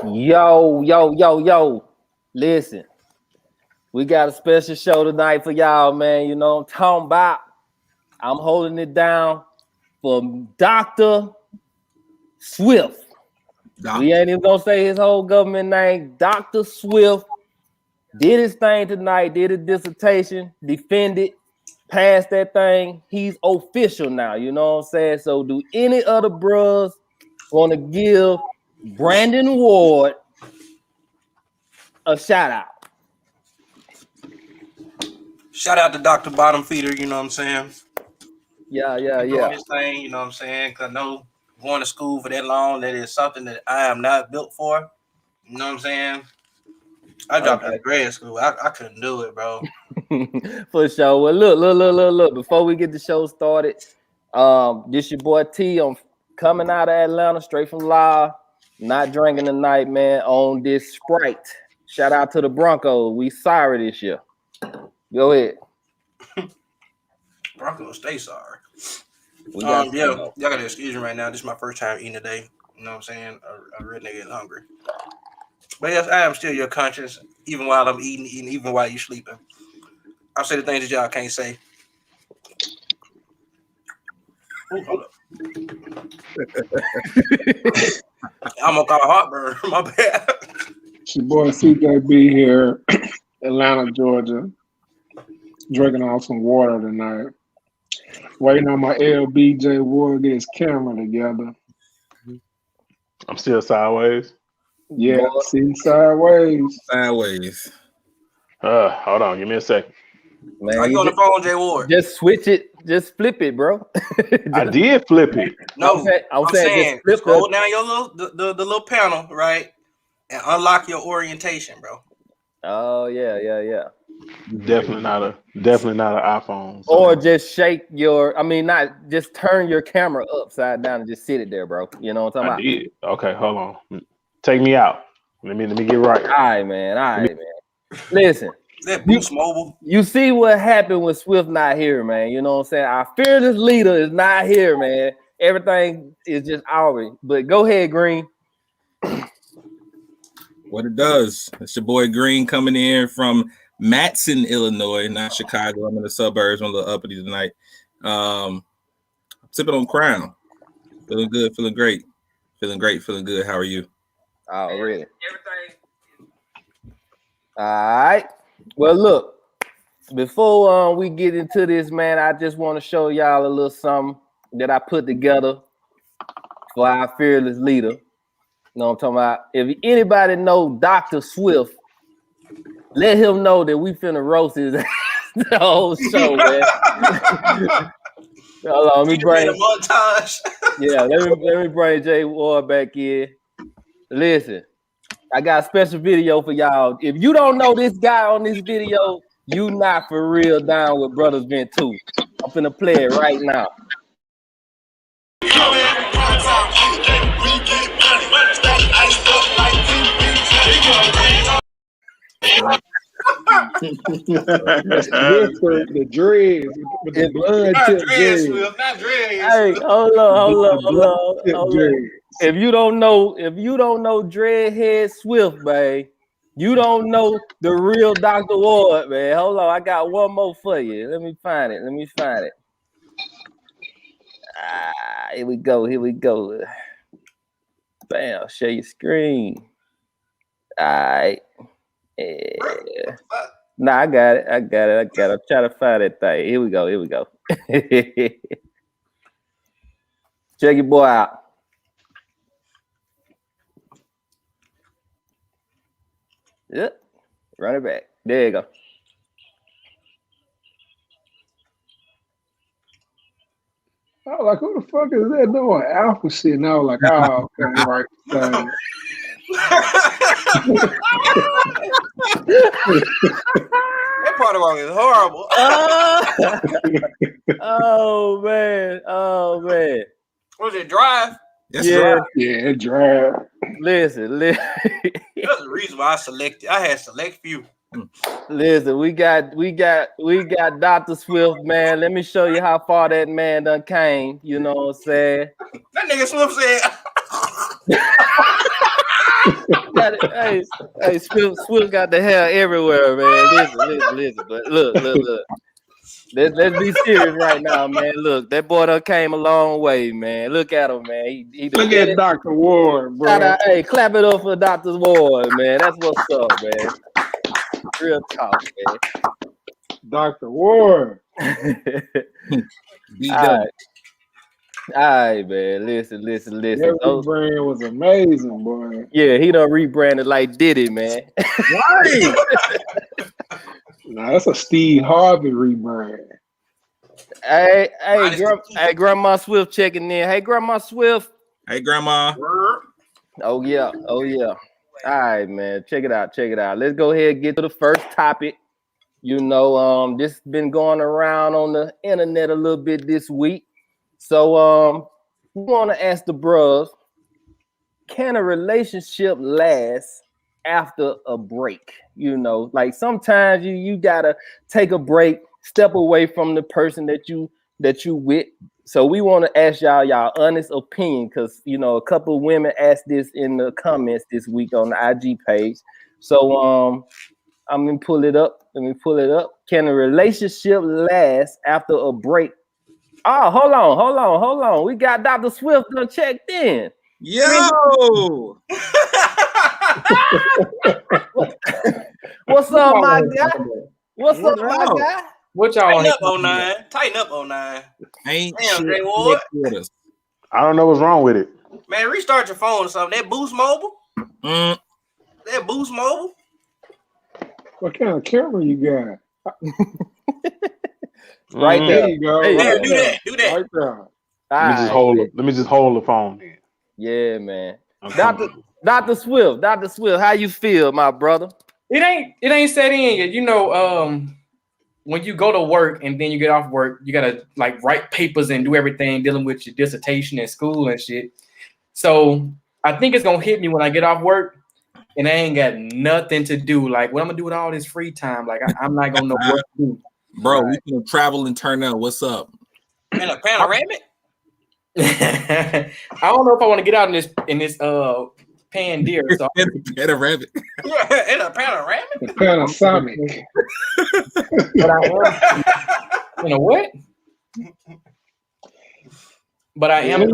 Yo, yo, yo, yo. Listen, we got a special show tonight for y'all, man. You know what I'm talking about. I'm holding it down for Dr. Swift. We ain't even gonna say his whole government name. Dr. Swift did his thing tonight, did a dissertation, defended, passed that thing. He's official now, you know what I'm saying? So do any other bros want to give Brandon Ward a shout out? Shout out to Dr. Bottom Feeder, you know what I'm saying? Yeah. Doing his thing, you know what I'm saying? Because I know going to school for that long, that is something that I am not built for. You know what I'm saying? I dropped out of grad school. I couldn't do it, bro. For sure. Well, look. Before we get the show started, this your boy T. I'm coming out of Atlanta, straight from live. Not drinking tonight, man, on this Sprite. Shout out to the Broncos. We sorry this year. Go ahead. Broncos, stay sorry. Y'all gotta excuse me right now. This is my first time eating today. You know what I'm saying? A real nigga is hungry. But yes, I am still your conscience, even while I'm eating, even while you're sleeping. I'll say the things that y'all can't say. Ooh, hold up. I'm gonna call heartburn. My bad. It's your boy CJB here, Atlanta, Georgia. Drinking on some water tonight. Waiting on my LBJ Ward to get his camera together. I'm still sideways. Yeah, see sideways. Sideways. Hold on, give me a second. Man, are you on the phone, Jay Ward? Just switch it. Just flip it, bro. I did flip it. No, I'm saying just scroll down your the little panel, right, and unlock your orientation, bro. Oh yeah. Definitely not an iPhone. So. Or just shake not just turn your camera upside down and just sit it there, bro. You know what I'm talking about? Did. Okay, hold on. Take me out. Let me get right. All right, man. Listen. That Boost Mobile. You see what happened when Swift not here, man. You know what I'm saying? Our fearless leader is not here, man. Everything is just ours. But go ahead, Green. What it does. It's your boy Green coming in from Matson, Illinois, not Chicago. I'm in the suburbs. I'm a little uppity tonight. Sipping on Crown. Feeling good, feeling great. Feeling good. How are you? Oh, really? Everything. All right. Well, look, before we get into this, man, I just want to show y'all a little something that I put together for our fearless leader. You know what I'm talking about? If anybody know Dr. Swift, let him know that we finna roast his ass the whole show, man. Hold on, let me bring a montage. Yeah, let me bring Jay Ward back in. Listen, I got a special video for y'all. If you don't know this guy on this video, you not for real down with Brothers Vent 2. I'm finna play it right now. The dreads with the blood tip dreads. Not dreads. Hey, hold on. If you don't know Dreadhead Swift, man, you don't know the real Dr. Ward, man. Hold on, I got one more for you. Let me find it. Here we go. Bam, share your screen. All right. Yeah. Nah, I got it. I'm trying to find that thing. Here we go. Check your boy out. Yep. Run it back. There you go. I was like, who the fuck is that doing alpha shit? And I was like, oh, okay, right. That part of it is horrible. Oh man. Was it Drive? Yeah, Drive. Listen. That's the reason why I had select few. Listen, we got Dr. Swift, man. Let me show you how far that man done came. You know what I'm saying? That nigga Swift said. got it. Hey, Swift got the hair everywhere, man. Listen. But look. Let's be serious right now, man. Look, that boy done came a long way, man. Look at him, man. He Look at Dr. Ward, bro. Shout out, hey, clap it up for Dr. Ward, man. That's what's up, man. Real talk, man. Dr. Ward. All right, man. Listen. That rebrand was amazing, boy. Yeah, he done rebranded like Diddy, man. Right. Nah, that's a Steve Harvey rebrand. Hey, Grandma Swift checking in. Hey, Grandma Swift. Hey, Grandma. Oh yeah. All right, man. Check it out. Let's go ahead and get to the first topic. You know, this been going around on the internet a little bit this week. So we want to ask the bros, can a relationship last after a break? You know, like sometimes you gotta take a break, step away from the person that you with. So we want to ask y'all honest opinion, because you know a couple of women asked this in the comments this week on the IG page. So I'm gonna pull it up. Let me pull it up. Can a relationship last after a break? Oh, hold on. We got Dr. Swift done checked in. Yo. What's up, my guy? What's up, my guy? What y'all Tighten up on 9. Ain't Damn, Jay Ward. I don't know what's wrong with it. Man, restart your phone or something. That Boost Mobile? Mm. That Boost Mobile? What kind of camera you got? Right there you go. Hey, Yeah, do that. Right there. Let me just hold the phone then. Yeah, man. Dr. Swift, how you feel, my brother? It ain't set in yet. You know, when you go to work and then you get off work, you gotta like write papers and do everything dealing with your dissertation and school and shit. So I think it's gonna hit me when I get off work and I ain't got nothing to do. Like, what I'm gonna do with all this free time? Like, I'm not gonna know what to do. Bro, we can travel and turn up. What's up? In a panoramic? I don't know if I want to get out in this pan deer. So Panoramic. In a panoramic? The Panasonic. But I am, you know what? But I am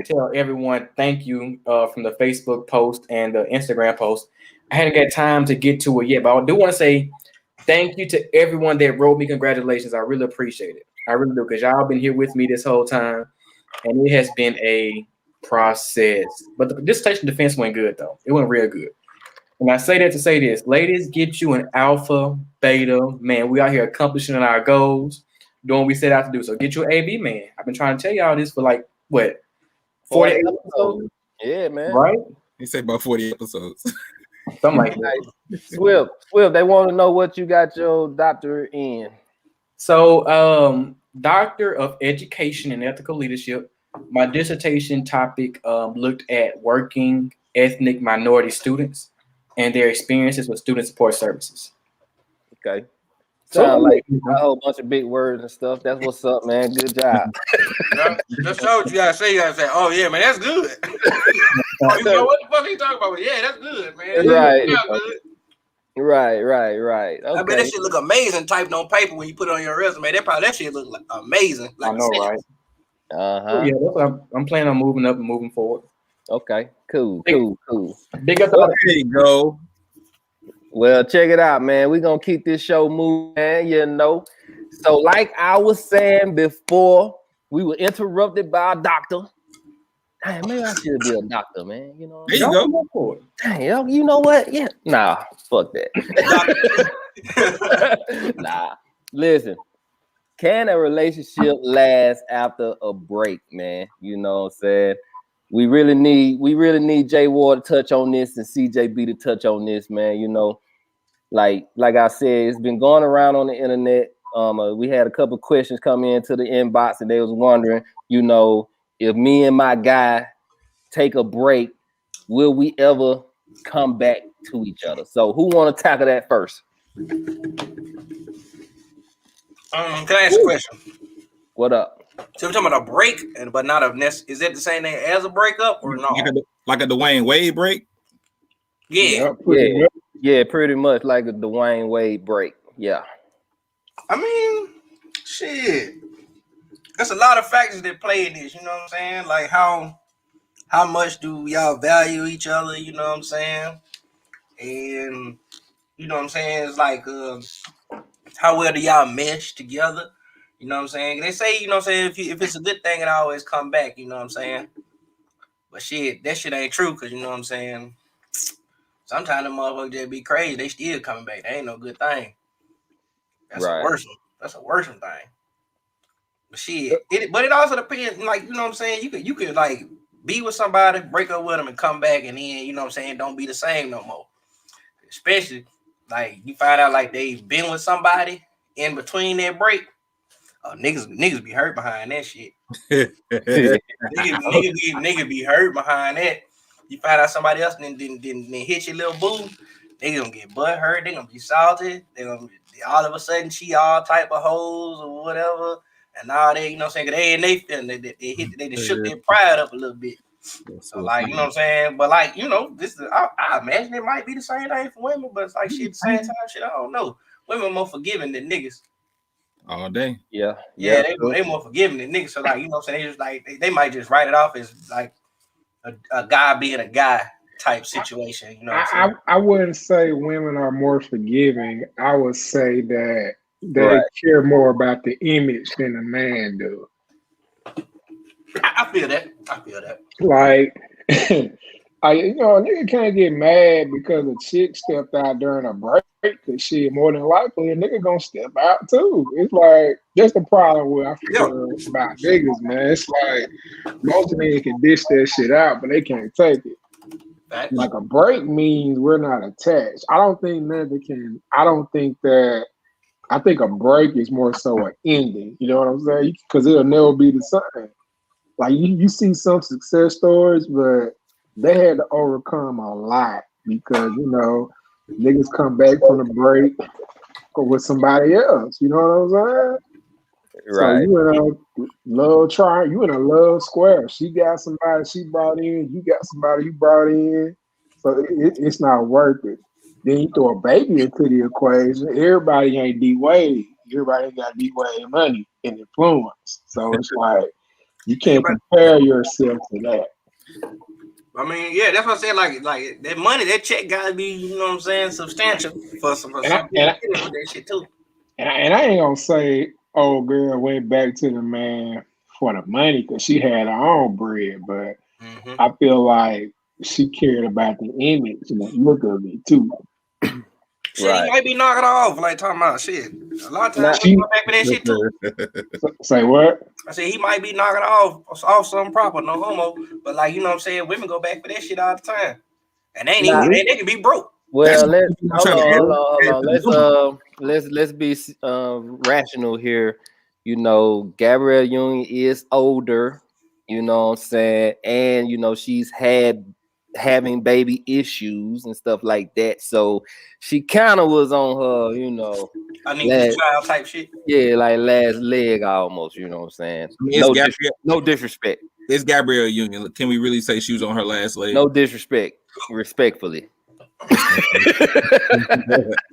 tell everyone thank you from the Facebook post and the Instagram post. I hadn't got time to get to it yet, but I do want to say thank you to everyone that wrote me congratulations. I really appreciate it. I really do, because y'all been here with me this whole time, and it has been a process. But the dissertation defense went good, though. It went real good. And I say that to say this. Ladies, get you an alpha, beta. Man, we out here accomplishing our goals, doing what we set out to do. So get you an AB, man. I've been trying to tell y'all this for like, what, 40 episodes? Yeah, man. Right? He said about 40 episodes. Something like that. Swift, they want to know what you got your doctorate in. So, Doctor of Education and Ethical Leadership. My dissertation topic looked at working ethnic minority students and their experiences with student support services. Okay. Sound like a whole bunch of big words and stuff. That's what's up, man. Good job. That's what you gotta say. You gotta say, "Oh yeah, man, that's good." You know what the fuck he talking about? Yeah, that's good, man. Right. Good. Right. Okay. I bet that shit look amazing typed on paper when you put it on your resume. That shit look like amazing. Like I know, right? Uh-huh. Yeah, that's what I'm planning on moving up and moving forward. Okay. Cool. Big up. There you go. Well, check it out, man. We're going to keep this show moving, man, you know. So like I was saying before, we were interrupted by a doctor. Damn, maybe I should be a doctor, man. You know. There you go. Damn, you know what? Yeah. Nah, fuck that. Nah. Listen, can a relationship last after a break, man? You know what I'm saying? We really need Jay Ward to touch on this and CJB to touch on this, man. You know, like I said, it's been going around on the internet. We had a couple questions come into the inbox, and they was wondering, you know, if me and my guy take a break, will we ever come back to each other? So who want to tackle that first? Can I ask a question? What up? So we're talking about a break, but not a is that the same thing as a breakup or no? Like a Dwayne Wade break? Yeah. Pretty much like a Dwayne Wade break. Yeah. I mean, shit. There's a lot of factors that play in this, you know what I'm saying? Like how much do y'all value each other, you know what I'm saying? And you know what I'm saying? It's like how well do y'all mesh together? You know what I'm saying? They say, you know what I'm saying, if it's a good thing, it always come back, you know what I'm saying? But shit, that shit ain't true, because you know what I'm saying? Sometimes the motherfuckers just be crazy, they still coming back. That ain't no good thing. That's a worse one. That's a worse thing. But shit, it also depends, like, you know what I'm saying? You could like be with somebody, break up with them, and come back, and then, you know what I'm saying, don't be the same no more. Especially like you find out like they've been with somebody in between their break. Niggas be hurt behind that shit. niggas be hurt behind that. You find out somebody else then hit your little boo, they gonna get butt hurt. They gonna be salty. They gonna all of a sudden she all type of hoes or whatever, and now they, you know what I'm saying, they feeling they just shook their pride up a little bit. So like, you know what I'm saying, but like, you know, this is I imagine it might be the same thing for women, but it's like shit at the same time, shit, I don't know. Women more forgiving than niggas. All day. Yeah. They more forgiving than niggas. So like, you know what I'm saying, they just like they might just write it off as like a guy being a guy type situation. You know what I'm saying? I wouldn't say women are more forgiving. I would say that they care more about the image than a man do. I feel that. Like, you know, a nigga can't get mad because a chick stepped out during a break. Cause shit, more than likely, a nigga gonna step out too. It's like that's the problem with I feel about niggas, man. It's like most niggas can dish that shit out, but they can't take it. Facts. Like a break means we're not attached. I don't think nothing can. I think a break is more so an ending. You know what I'm saying? Because it'll never be the same. Like you see some success stories, but they had to overcome a lot because, you know, niggas come back from the break with somebody else. You know what I'm saying? Right. So you in a love square. She got somebody she brought in. You got somebody you brought in. So it's not worth it. Then you throw a baby into the equation. Everybody ain't D-Wade. Everybody ain't got D-Wade money and influence. So it's like you can't compare yourself to that. I mean, yeah, that's what I'm saying. Like that money, that check gotta be, you know what I'm saying, substantial for some people with that shit too. And I ain't gonna say old girl went back to the man for the money because she had her own bread, but I feel like she cared about the image and the look of it too. Shit, he might be knocking off, like talking about shit. A lot of times he go back for that shit too. Say what? I said he might be knocking off something proper, no homo. But like, you know what I'm saying, women go back for that shit all the time. And they can be broke. Well, hold on. Let's be rational here. You know, Gabrielle Union is older, you know what I'm saying, and you know, she's having baby issues and stuff like that. So she kind of was on her, you know, I need this child type shit. Yeah, like last leg almost, you know what I'm saying? No disrespect. It's Gabrielle Union. Can we really say she was on her last leg? No disrespect. Respectfully.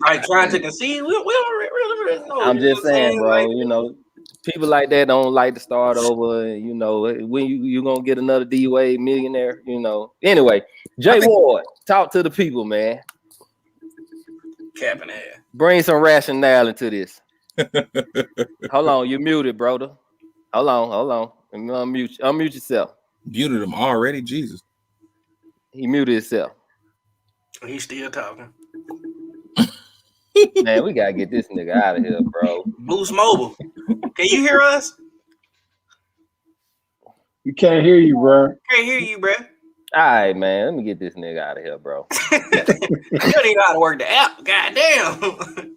Like trying to concede. We don't really know. I'm just saying, bro, like, you know, people like that don't like to start over. And, you know, when you gonna get another D-Wade millionaire, you know. Anyway, Jay Ward, talk to the people, man. Capping ass. Bring some rationale into this. Hold on, you're muted, brother. Hold on. Unmute yourself. Muted him already, Jesus. He muted himself. He's still talking. Man, we gotta get this nigga out of here, bro. Boost Mobile. Can you hear us? We can't hear you, bro. Can't hear you, bro. All right, man. Let me get this nigga out of here, bro. You don't even know how to work the app. Goddamn.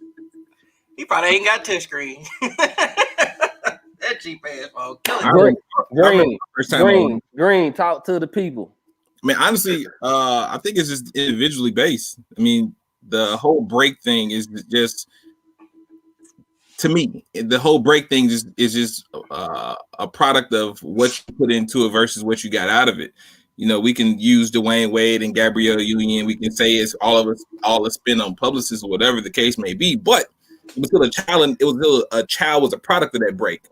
He probably ain't got touchscreen. That cheap ass phone. Green, talk to the people. I mean, honestly, I think it's just individually based. I mean, the whole break thing is just, to me, the whole break thing is just a product of what you put into it versus what you got out of it. we can use Dwayne Wade and Gabrielle Union. We can say it's all a spin on publicists or whatever the case may be. But it was still a child, and a child was a product of that break,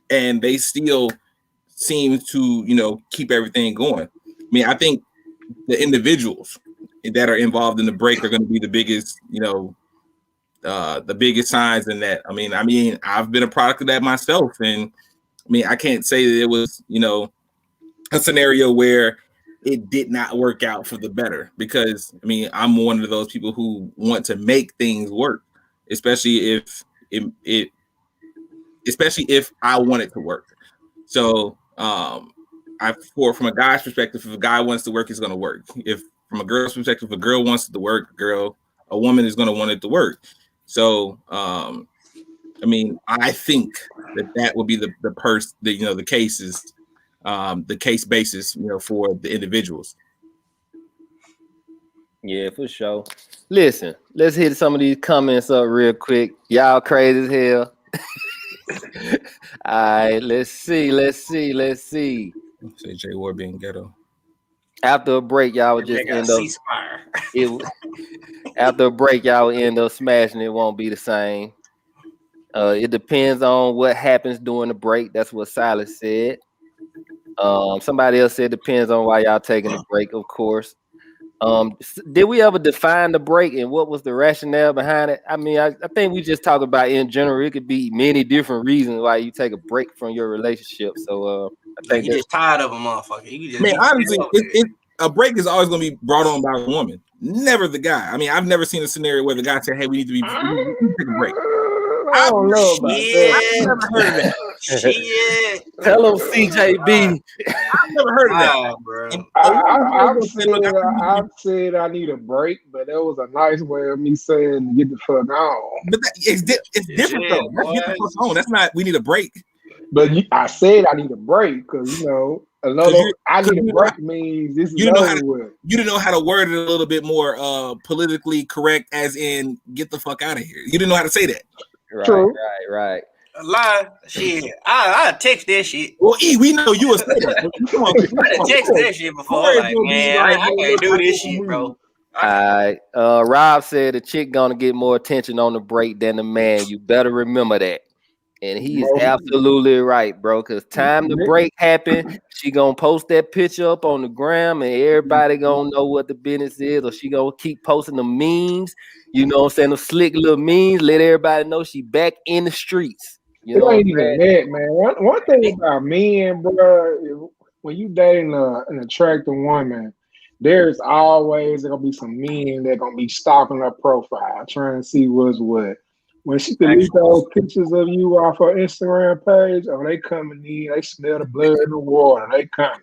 and they still seem to keep everything going. I mean, I think the individuals that are involved in the break are going to be the biggest, the biggest signs in that. I mean, I've been a product of that myself, and I mean, I can't say that it was, a scenario where it did not work out for the better, because I mean, I'm one of those people who want to make things work, especially if I want it to work. So, from a guy's perspective, if a guy wants to work, it's going to work. If from a girl's perspective, if a girl wants it to work, a woman is going to want it to work. So, I mean, I think that would be the cases, the case basis, for the individuals. Yeah, for sure. Listen, let's hit some of these comments up real quick. Y'all crazy as hell. All right, let's see. Say Jay Ward being ghetto. After a break, y'all would just end up. After a break, y'all would end up smashing. It won't be the same. It depends on what happens during the break. That's what Silas said. Somebody else said depends on why y'all taking the break, of course. Did we ever define the break and what was the rationale behind it? I mean, I think we just talk about in general. It could be many different reasons why you take a break from your relationship. So I think you just tired of a motherfucker. Man, honestly, a break is always going to be brought on by a woman, never the guy. I mean, I've never seen a scenario where the guy said, "Hey, we need to take a break." I don't know about that. I've never heard of that. Shit. Tell him CJB. I've never heard of that, bro. I've said I need a break, but that was a nice way of me saying get the fuck on. But it's different though. That's get the fuck on. That's not we need a break. But I said I need a break because I need a break means this is over with. You didn't know how to word it a little bit more politically correct, as in get the fuck out of here. You didn't know how to say that. True. Right. A lie. Shit. I text that shit. Well, we know you a statement. Come on, I text that shit before. Like, man, I can't do this shit, bro. All right. Rob said the chick gonna get more attention on the break than the man. You better remember that. And he is absolutely right, bro. Because time the break happen, she gonna post that picture up on the gram, and everybody gonna know what the business is, or she gonna keep posting the memes. You know what I'm saying? The slick little memes. Let everybody know she back in the streets. You know it ain't even that, man. One thing about men, bro, when you dating an attractive woman, there's always gonna be some men that gonna be stalking her profile, trying to see what's what. When she delete those pictures of you off her Instagram page, they coming in, they smell the blood in the water, they coming.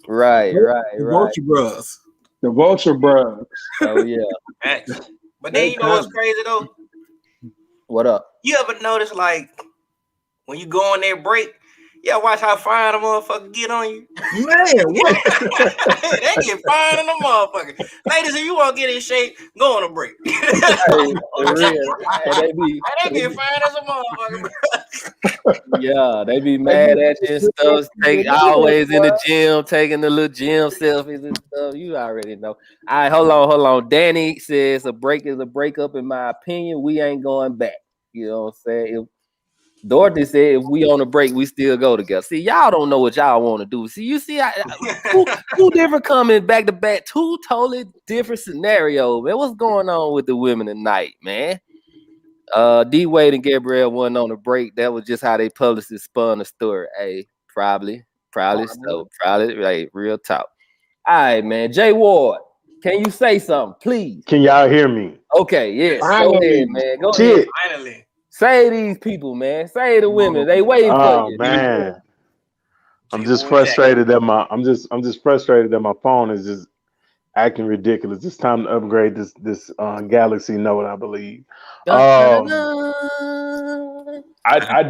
Right. Vulture bros. The vulture bros. Oh yeah. But then you know what's crazy though? What up? You ever notice like when you go on that break, watch how fine a motherfucker get on you? Man, what? They get fine in the motherfucker. Ladies, if you want to get in shape, go on a break. They get fine as a motherfucker, bro. Yeah, they be mad at you and stuff. Always in the gym, taking the little gym selfies and stuff. You already know. All right, hold on. Danny says a break is a breakup. In my opinion, we ain't going back. You know what I'm saying? Dorothy said, if we on a break, we still go together. See, y'all don't know what y'all want to do. See, you see, two different coming back to back, two totally different scenarios, man. What's going on with the women tonight, man? D Wade and Gabrielle wasn't on a break. That was just how they publicly spun the story. Hey, probably so. Probably, like, real talk. All right, man. Jay Ward, can you say something, please? Can y'all hear me? Okay, yes. Go ahead, man. Go ahead. Finally. Say these people, man. Say the women. They waiting for you. Oh man. I'm just frustrated that I'm just frustrated that my phone is just acting ridiculous. It's time to upgrade this Galaxy Note, I believe. I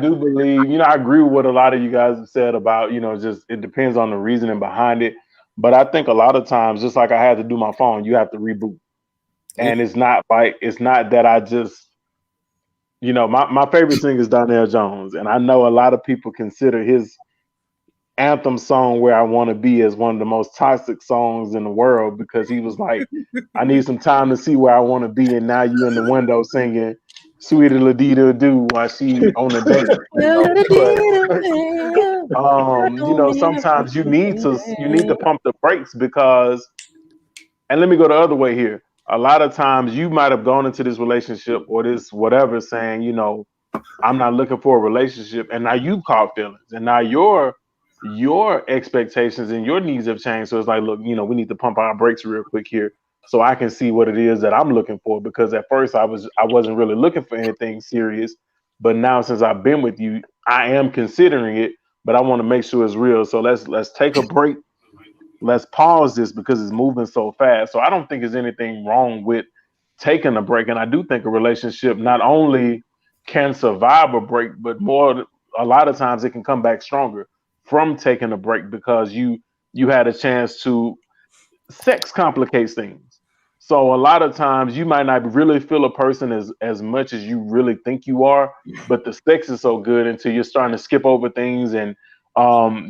do believe, I agree with what a lot of you guys have said about, just it depends on the reasoning behind it. But I think a lot of times, just like I had to do my phone, you have to reboot. And it's not that I just, my favorite singer is Donnell Jones. And I know a lot of people consider his anthem song "Where I Want to Be" as one of the most toxic songs in the world because he was like, "I need some time to see where I want to be," and now you in the window singing "Sweetie Ladita Do" while she on a date. Sometimes you need to pump the brakes because, and let me go the other way here. A lot of times you might have gone into this relationship or this whatever saying, I'm not looking for a relationship, and now you've caught feelings, and now your expectations and your needs have changed. So it's like, look, we need to pump our brakes real quick here so I can see what it is that I'm looking for. Because at first I wasn't really looking for anything serious, but now since I've been with you, I am considering it, but I want to make sure it's real. So let's take a break. Let's pause this because it's moving so fast. So I don't think there's anything wrong with taking a break. And I do think a relationship not only can survive a break, but a lot of times it can come back stronger from taking a break because you had a chance to. Sex complicates things. So a lot of times you might not really feel a person as much as you really think you are, but the sex is so good until you're starting to skip over things and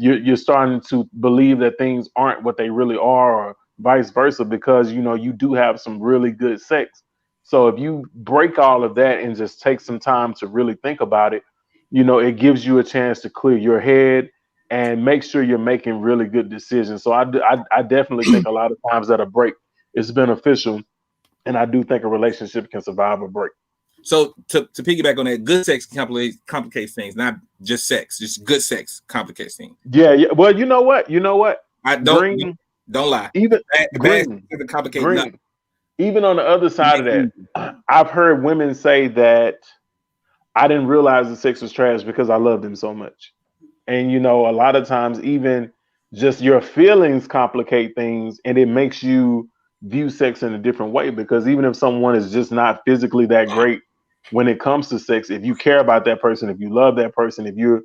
you're starting to believe that things aren't what they really are, or vice versa, because you do have some really good sex. So if you break all of that and just take some time to really think about it, it gives you a chance to clear your head and make sure you're making really good decisions. So I definitely think a lot of times that a break is beneficial, and I do think a relationship can survive a break. So to piggyback on that, good sex complicates things, not just sex. Just good sex complicates things. Yeah. Well, you know what? I don't lie. Even Green. Even on the other side of that, I've heard women say that I didn't realize the sex was trash because I loved him so much. And a lot of times even just your feelings complicate things, and it makes you view sex in a different way, because even if someone is just not physically that great when it comes to sex, if you care about that person, if you love that person, if you're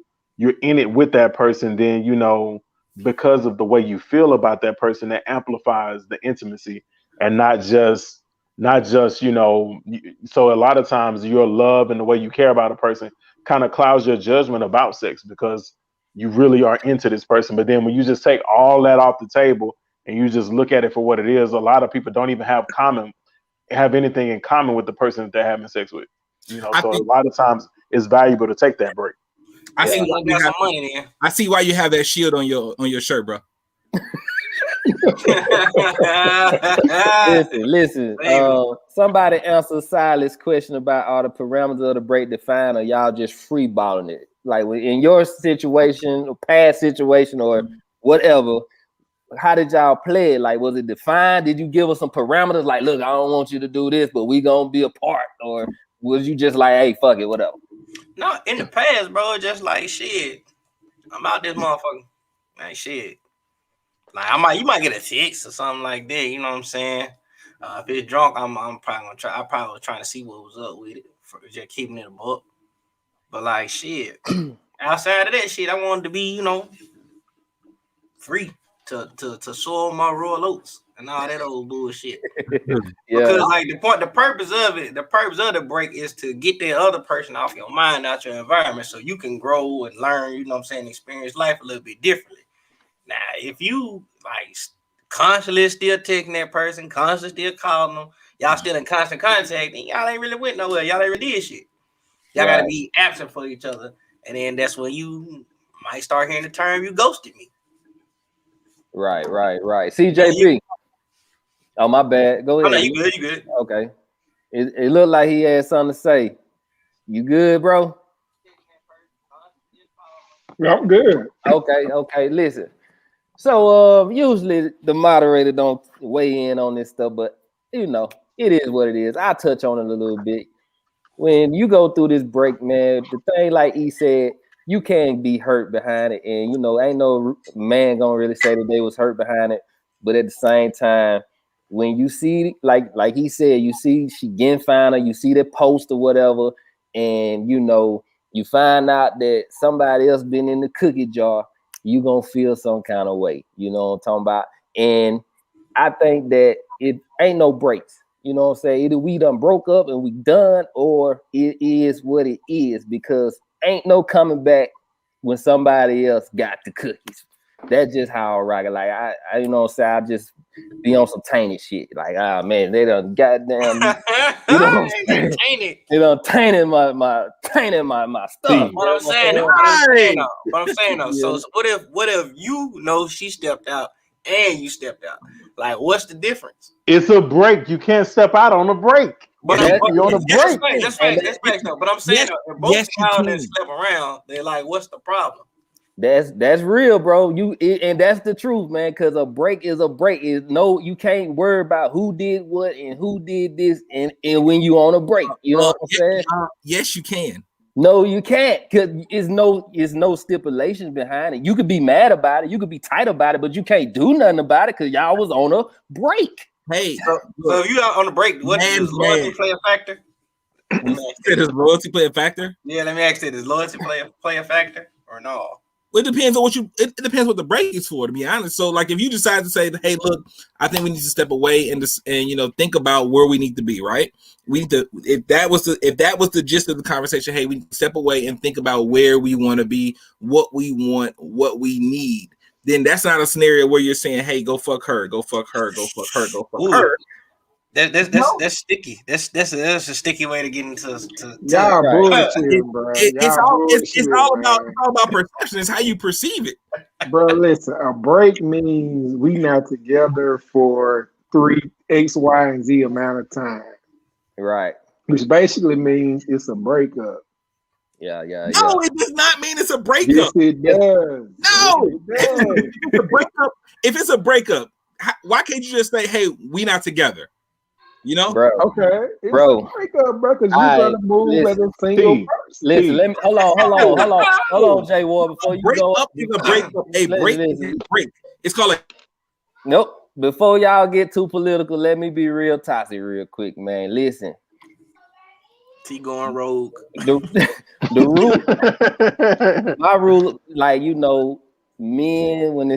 in it with that person, then because of the way you feel about that person, that amplifies the intimacy, and not just so a lot of times your love and the way you care about a person kind of clouds your judgment about sex because you really are into this person. But then when you just take all that off the table and you just look at it for what it is, a lot of people don't even have anything in common with the person that they're having sex with. A lot of times it's valuable to take that break. I see why you have that shield on your shirt, bro. Listen. Somebody answer Silas' question about are the parameters of the break defined, or y'all just free balling it? Like in your situation, or past situation, or whatever, how did y'all play it? Like, was it defined? Did you give us some parameters? Like, look, I don't want you to do this, but we gonna be apart, or was you just like, hey, fuck it, whatever? No, in the past, bro, just like shit. I'm out this motherfucker. Like shit. Like you might get a 6 or something like that. You know what I'm saying? If it's drunk, I'm probably gonna try. I probably was trying to see what was up with it for just keeping it a book. But like shit, outside of that shit, I wanted to be, free to soil my royal oats and all that old bullshit. Because like the purpose of the break is to get that other person off your mind, out your environment, so you can grow and learn. You know what I'm saying? Experience life a little bit differently. Now, if you like constantly still texting that person, constantly still calling them, y'all still in constant contact, then y'all ain't really went nowhere. Y'all ain't really did shit. Y'all gotta be absent for each other, and then that's when you might start hearing the term "you ghosted me." Right. CJP. Oh, my bad. Go ahead. Oh, no, you good. Okay. It looked like he had something to say. You good, bro? Yeah, I'm good. Okay. Listen. So usually the moderator don't weigh in on this stuff, but it is what it is. I'll touch on it a little bit. When you go through this break, man, the thing like he said, you can't be hurt behind it. And ain't no man gonna really say that they was hurt behind it. But at the same time, when you see, like he said, you see she getting finer, you see that post or whatever, and you find out that somebody else been in the cookie jar, you gonna feel some kind of way. You know what I'm talking about? And I think that it ain't no breaks. You know what I'm saying? Either we done broke up and we done, or it is what it is, because ain't no coming back when somebody else got the cookies. That's just how I rock it. Like I you know what I'm saying, I just be on some tainted shit. Like, ah man, they done goddamn you know what I'm saying? They done tainted my stuff. What I'm saying, though. So what if you know she stepped out and you stepped out? Like, what's the difference? It's a break. You can't step out on a break. But you're on a break. That's facts, though. But I'm saying, if both out and step around, they're like, what's the problem? That's real, bro. And that's the truth, man. Because a break is a break. You can't worry about who did what and who did this, and when you on a break, you know what I'm saying? Yes, you can. No, you can't, because it's no stipulations behind it. You could be mad about it, you could be tight about it, but you can't do nothing about it because y'all was on a break. Hey, so if you out on a break, what does loyalty play a factor? Does loyalty play a factor? Yeah, let me ask you: does loyalty play a factor or no? Well, it depends on it depends what the break is for, to be honest. So, like, if you decide to say, "Hey, look, I think we need to step away and think about where we need to be," right? We need to. If that was the gist of the conversation, hey, we need to step away and think about where we want to be, what we want, what we need. Then that's not a scenario where you're saying, "Hey, go fuck her, go fuck her, go fuck her, go fuck her." That's sticky. That's a sticky way to get into. Y'all bullshit, bro. It's all about perception. It's how you perceive it, bro. Listen, a break means we not together for 3 X, Y, and Z amount of time. Right. Which basically means it's a breakup. Yeah. No, it does not mean it's a breakup. Yes, it does. No, if it's a breakup. If it's a breakup, why can't you just say, "Hey, we not together"? You know, bro. Okay, it's bro. A breakup, bro, because you gotta move as a single person. Listen, let me hold on, Jay Ward, before you go. Up is a breakup. A break is a break. It's called a. Nope. Before y'all get too political, let me be real toxic real quick, man. Listen. T going rogue. The rule, my rule, like, men, when they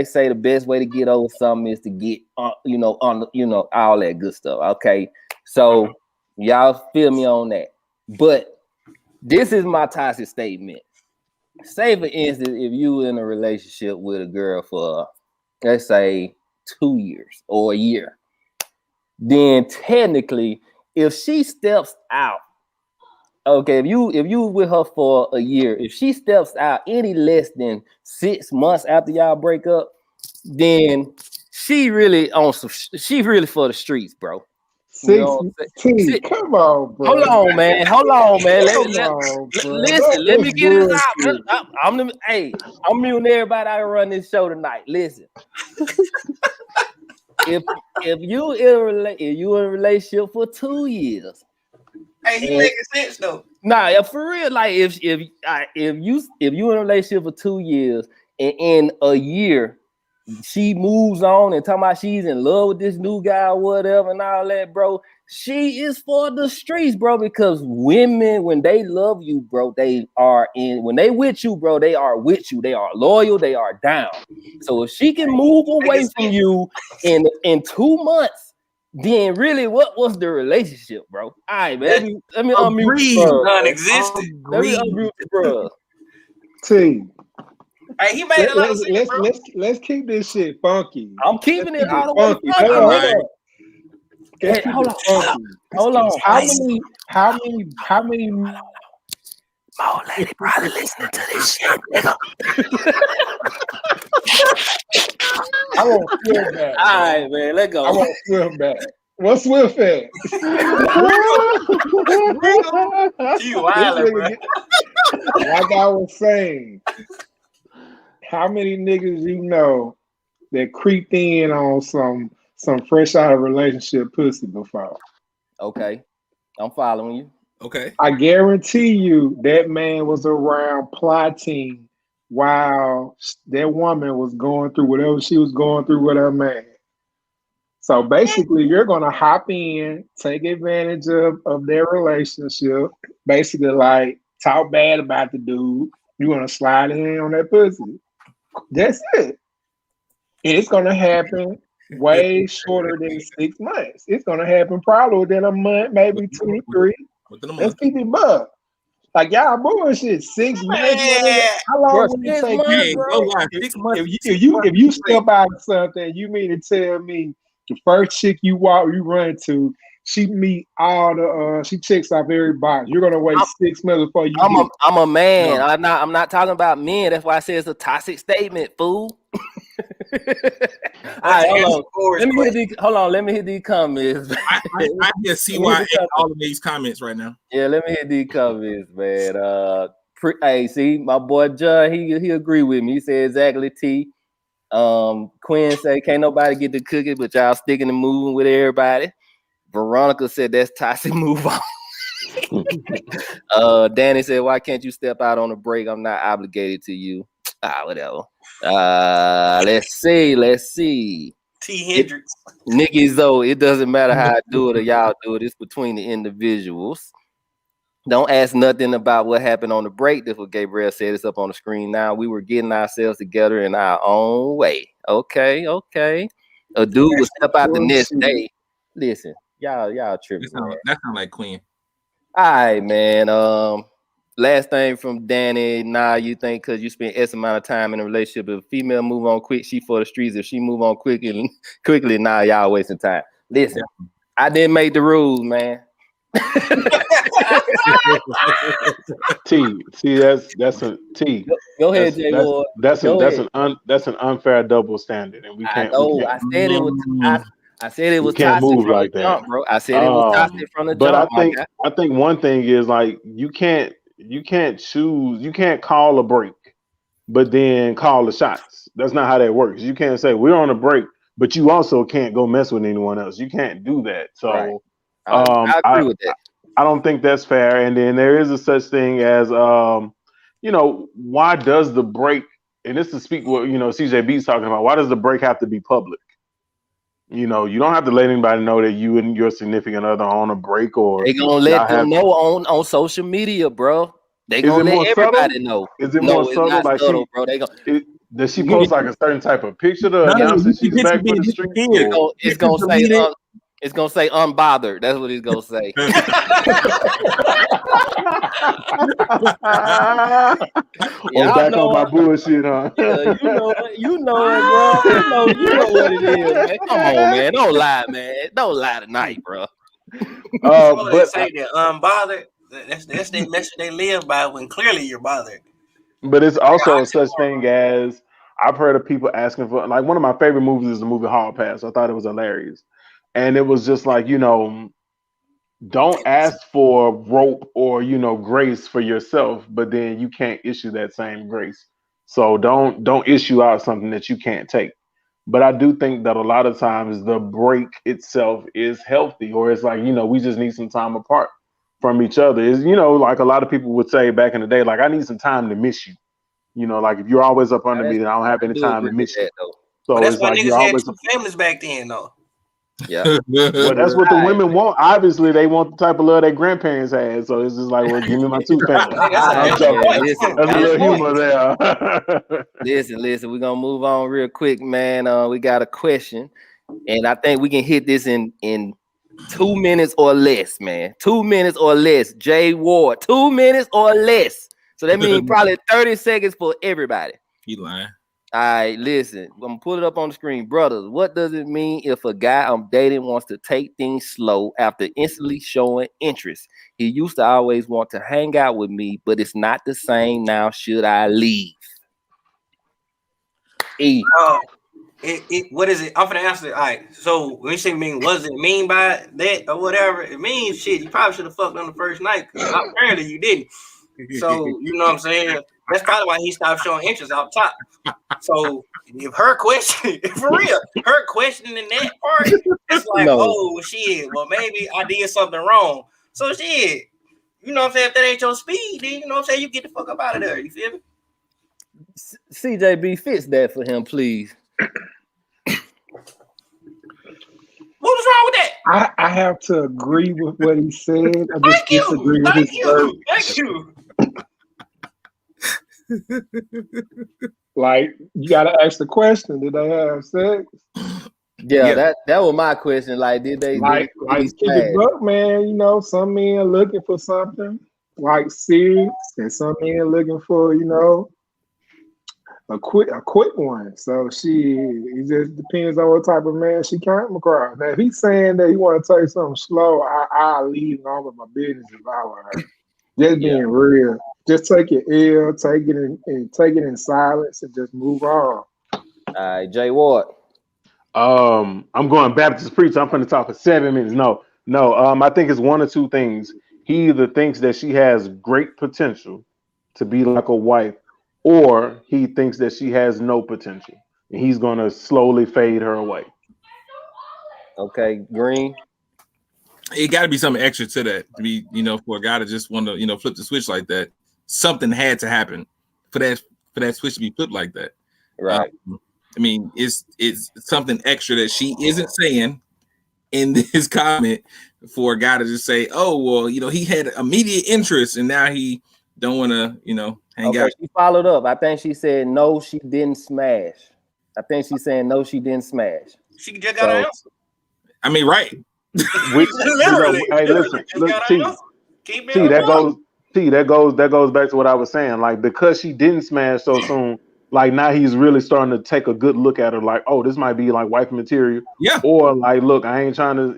say the best way to get over something is to get all that good stuff. Okay, so y'all feel me on that. But this is my toxic statement. Say for instance, if you in a relationship with a girl for, let's say, 2 years or a year, then technically, if she steps out, okay, if you with her for a year, if she steps out any less than 6 months after y'all break up, then she really for the streets, bro. Come on, bro. Hold on, man. Listen, let me get this out. I'm muting everybody. I run this show tonight. Listen. If you in a relationship for 2 years, hey, he making sense though. Nah, for real. Like if you in a relationship for 2 years and in a year she moves on and talking about she's in love with this new guy or whatever and all that, bro. She is for the streets, bro, because women, when they love you, bro, when they with you, bro, they are with you. They are loyal, they are down. So if she can move away from you in 2 months, then really what was the relationship, bro? All right, baby. Let me unmute, bro. Non-existent. Let me unmute, bro. T. Hey, he made a lot of sense, bro. Let's keep this shit funky. I'm keeping it all the way funky. Hold on. How many? Oh, lady, brother, listening to this shit, nigga. I want Swift back. All right, man, let's go. I want Swift back. What's Swift at? You wild, bro. Like I was saying, how many niggas you know that creeped in on some fresh out of relationship pussy before? Okay, I'm following you. Okay, I guarantee you that man was around plotting while that woman was going through whatever she was going through with her man. So basically, you're gonna hop in, take advantage of their relationship, basically like talk bad about the dude. You're gonna slide in on that pussy. That's it. And it's gonna happen way shorter than 6 months. It's gonna happen probably within a month, maybe 2 or 3. Let's keep it buck. Like y'all bullshit. 6 months, man. How long Bro, would it 6 take months, Hey, you? no lie, 6 months. If you step out of something, you mean to tell me the first chick you run to, she meet all the she checks off every box. You're gonna wait 6 months before you get. I'm a man. No. I'm not talking about men. That's why I say it's a toxic statement, fool. All right, hold on. Let me hit these comments. I just see why I hate all of these comments right now. Yeah, let me hit these comments, man. Hey, see, my boy John, he agree with me. He said exactly T. Quinn say can't nobody get the cookie, but y'all sticking and moving with everybody. Veronica said that's toxic. Move on. Danny said, why can't you step out on a break? I'm not obligated to you. Whatever. Let's see. T. Hendricks. Nikki Zoe, it doesn't matter how I do it or y'all do it. It's between the individuals. Don't ask nothing about what happened on the break. That's what Gabriel said. It's up on the screen now. We were getting ourselves together in our own way. Okay. A dude would step out the next day. Listen, y'all tripping. That sound like Queen. All right, man. Last thing from Danny. Nah, you think because you spend S amount of time in a relationship, if a female move on quick, she for the streets. If she move on quickly, nah, y'all wasting time. Listen, I didn't make the rules, man. See, that's a T. Go ahead, Jay Ward. That's an unfair double standard, and we can't. I said it was. I said it was can't toxic move from like the that, jump, bro. I said it was toxic from the but jump. I think one thing is like you can't choose. You can't call a break, but then call the shots. That's not how that works. You can't say we're on a break, but you also can't go mess with anyone else. You can't do that. So right. I agree with that. I don't think that's fair. And then there is a such thing as why does the break? And this is speak what CJB's talking about. Why does the break have to be public? You don't have to let anybody know that you and your significant other are on a break, or they gonna let them know on social media, bro. They gonna let everybody know. Is it more subtle? Not like subtle, bro. They gonna. Does she post like a certain type of picture to announce that she's back for the street? It's gonna say unbothered. That's what it's gonna say. Back on my bullshit, huh? Yeah, you know it, bro. You know what it is, man. Come on, man. Don't lie, man. Don't lie tonight, bro. But say that unbothered. That's the message they live by when clearly you're bothered. But it's also such thing as I've heard of people asking for, like, one of my favorite movies is the movie Hall Pass. I thought it was hilarious. And it was just like, don't ask for rope or, grace for yourself, but then you can't issue that same grace. So don't issue out something that you can't take. But I do think that a lot of times the break itself is healthy, or it's like, we just need some time apart from each other. Is, like a lot of people would say back in the day, like, I need some time to miss you. Like if you're always up under me, then I don't have any time to miss you. So that's it's why like niggas had two families back then, though. Yeah. Well, that's what the women want. Obviously, they want the type of love their grandparents had. So it's just like, well, give me my two families. That's a little humor there. Listen. We're gonna move on real quick, man. We got a question, and I think we can hit this in 2 minutes or less, man. 2 minutes or less. Jay Ward, 2 minutes or less. So that means probably 30 seconds for everybody. You lying. All right, listen. I'm gonna put it up on the screen, brothers. What does it mean if a guy I'm dating wants to take things slow after instantly showing interest? He used to always want to hang out with me, but it's not the same now. Should I leave? What is it? I'm gonna answer it. All right. So when you say what does it mean by that or whatever? It means shit. You probably should have fucked on the first night. Apparently you didn't. So you know what I'm saying? That's probably why he stopped showing interest out top. So if her question, for real, her questioning in that part, it's like, oh shit, well maybe I did something wrong. So shit, you know what I'm saying? If that ain't your speed, then you know what I'm saying? You get the fuck up out of there. You feel me? CJB, fix that for him, please. What was wrong with that? I have to agree with what he said. I just disagree with his words. Thank you. Like, you gotta ask the question: did they have sex? Yeah. That was my question. Like, did they keep it book, man? Some men are looking for something. like see that some men looking for, you know, a quick one. So it just depends on what type of man she came across. Now, if he's saying that he want to take something slow, I'll leave on with my business if I were her. Just being real. Just take your L, take it in silence, and just move on. All right, Jay Ward. I'm going Baptist preacher. I'm going to talk for 7 minutes. No. I think it's one or two things. He either thinks that she has great potential to be like a wife, or he thinks that she has no potential, and he's going to slowly fade her away. Okay, Green. It got to be something extra to that to be, you know, for a guy to just want to, you know, flip the switch like that. Something had to happen for that switch to be flipped like that. Right. I mean, it's something extra that she isn't saying in this comment for a guy to just say, "Oh, well, you know, he had immediate interest and now he don't want to, you know, hang out." She followed up. I think she said no, she didn't smash. I think she's saying no, she didn't smash. She just got an answer. I mean, right. Which, literally. Hey, listen, that goes back to what I was saying. Like, because she didn't smash so soon, like now he's really starting to take a good look at her. Like, oh, this might be like wife material. Yeah. Or like, look, I ain't trying to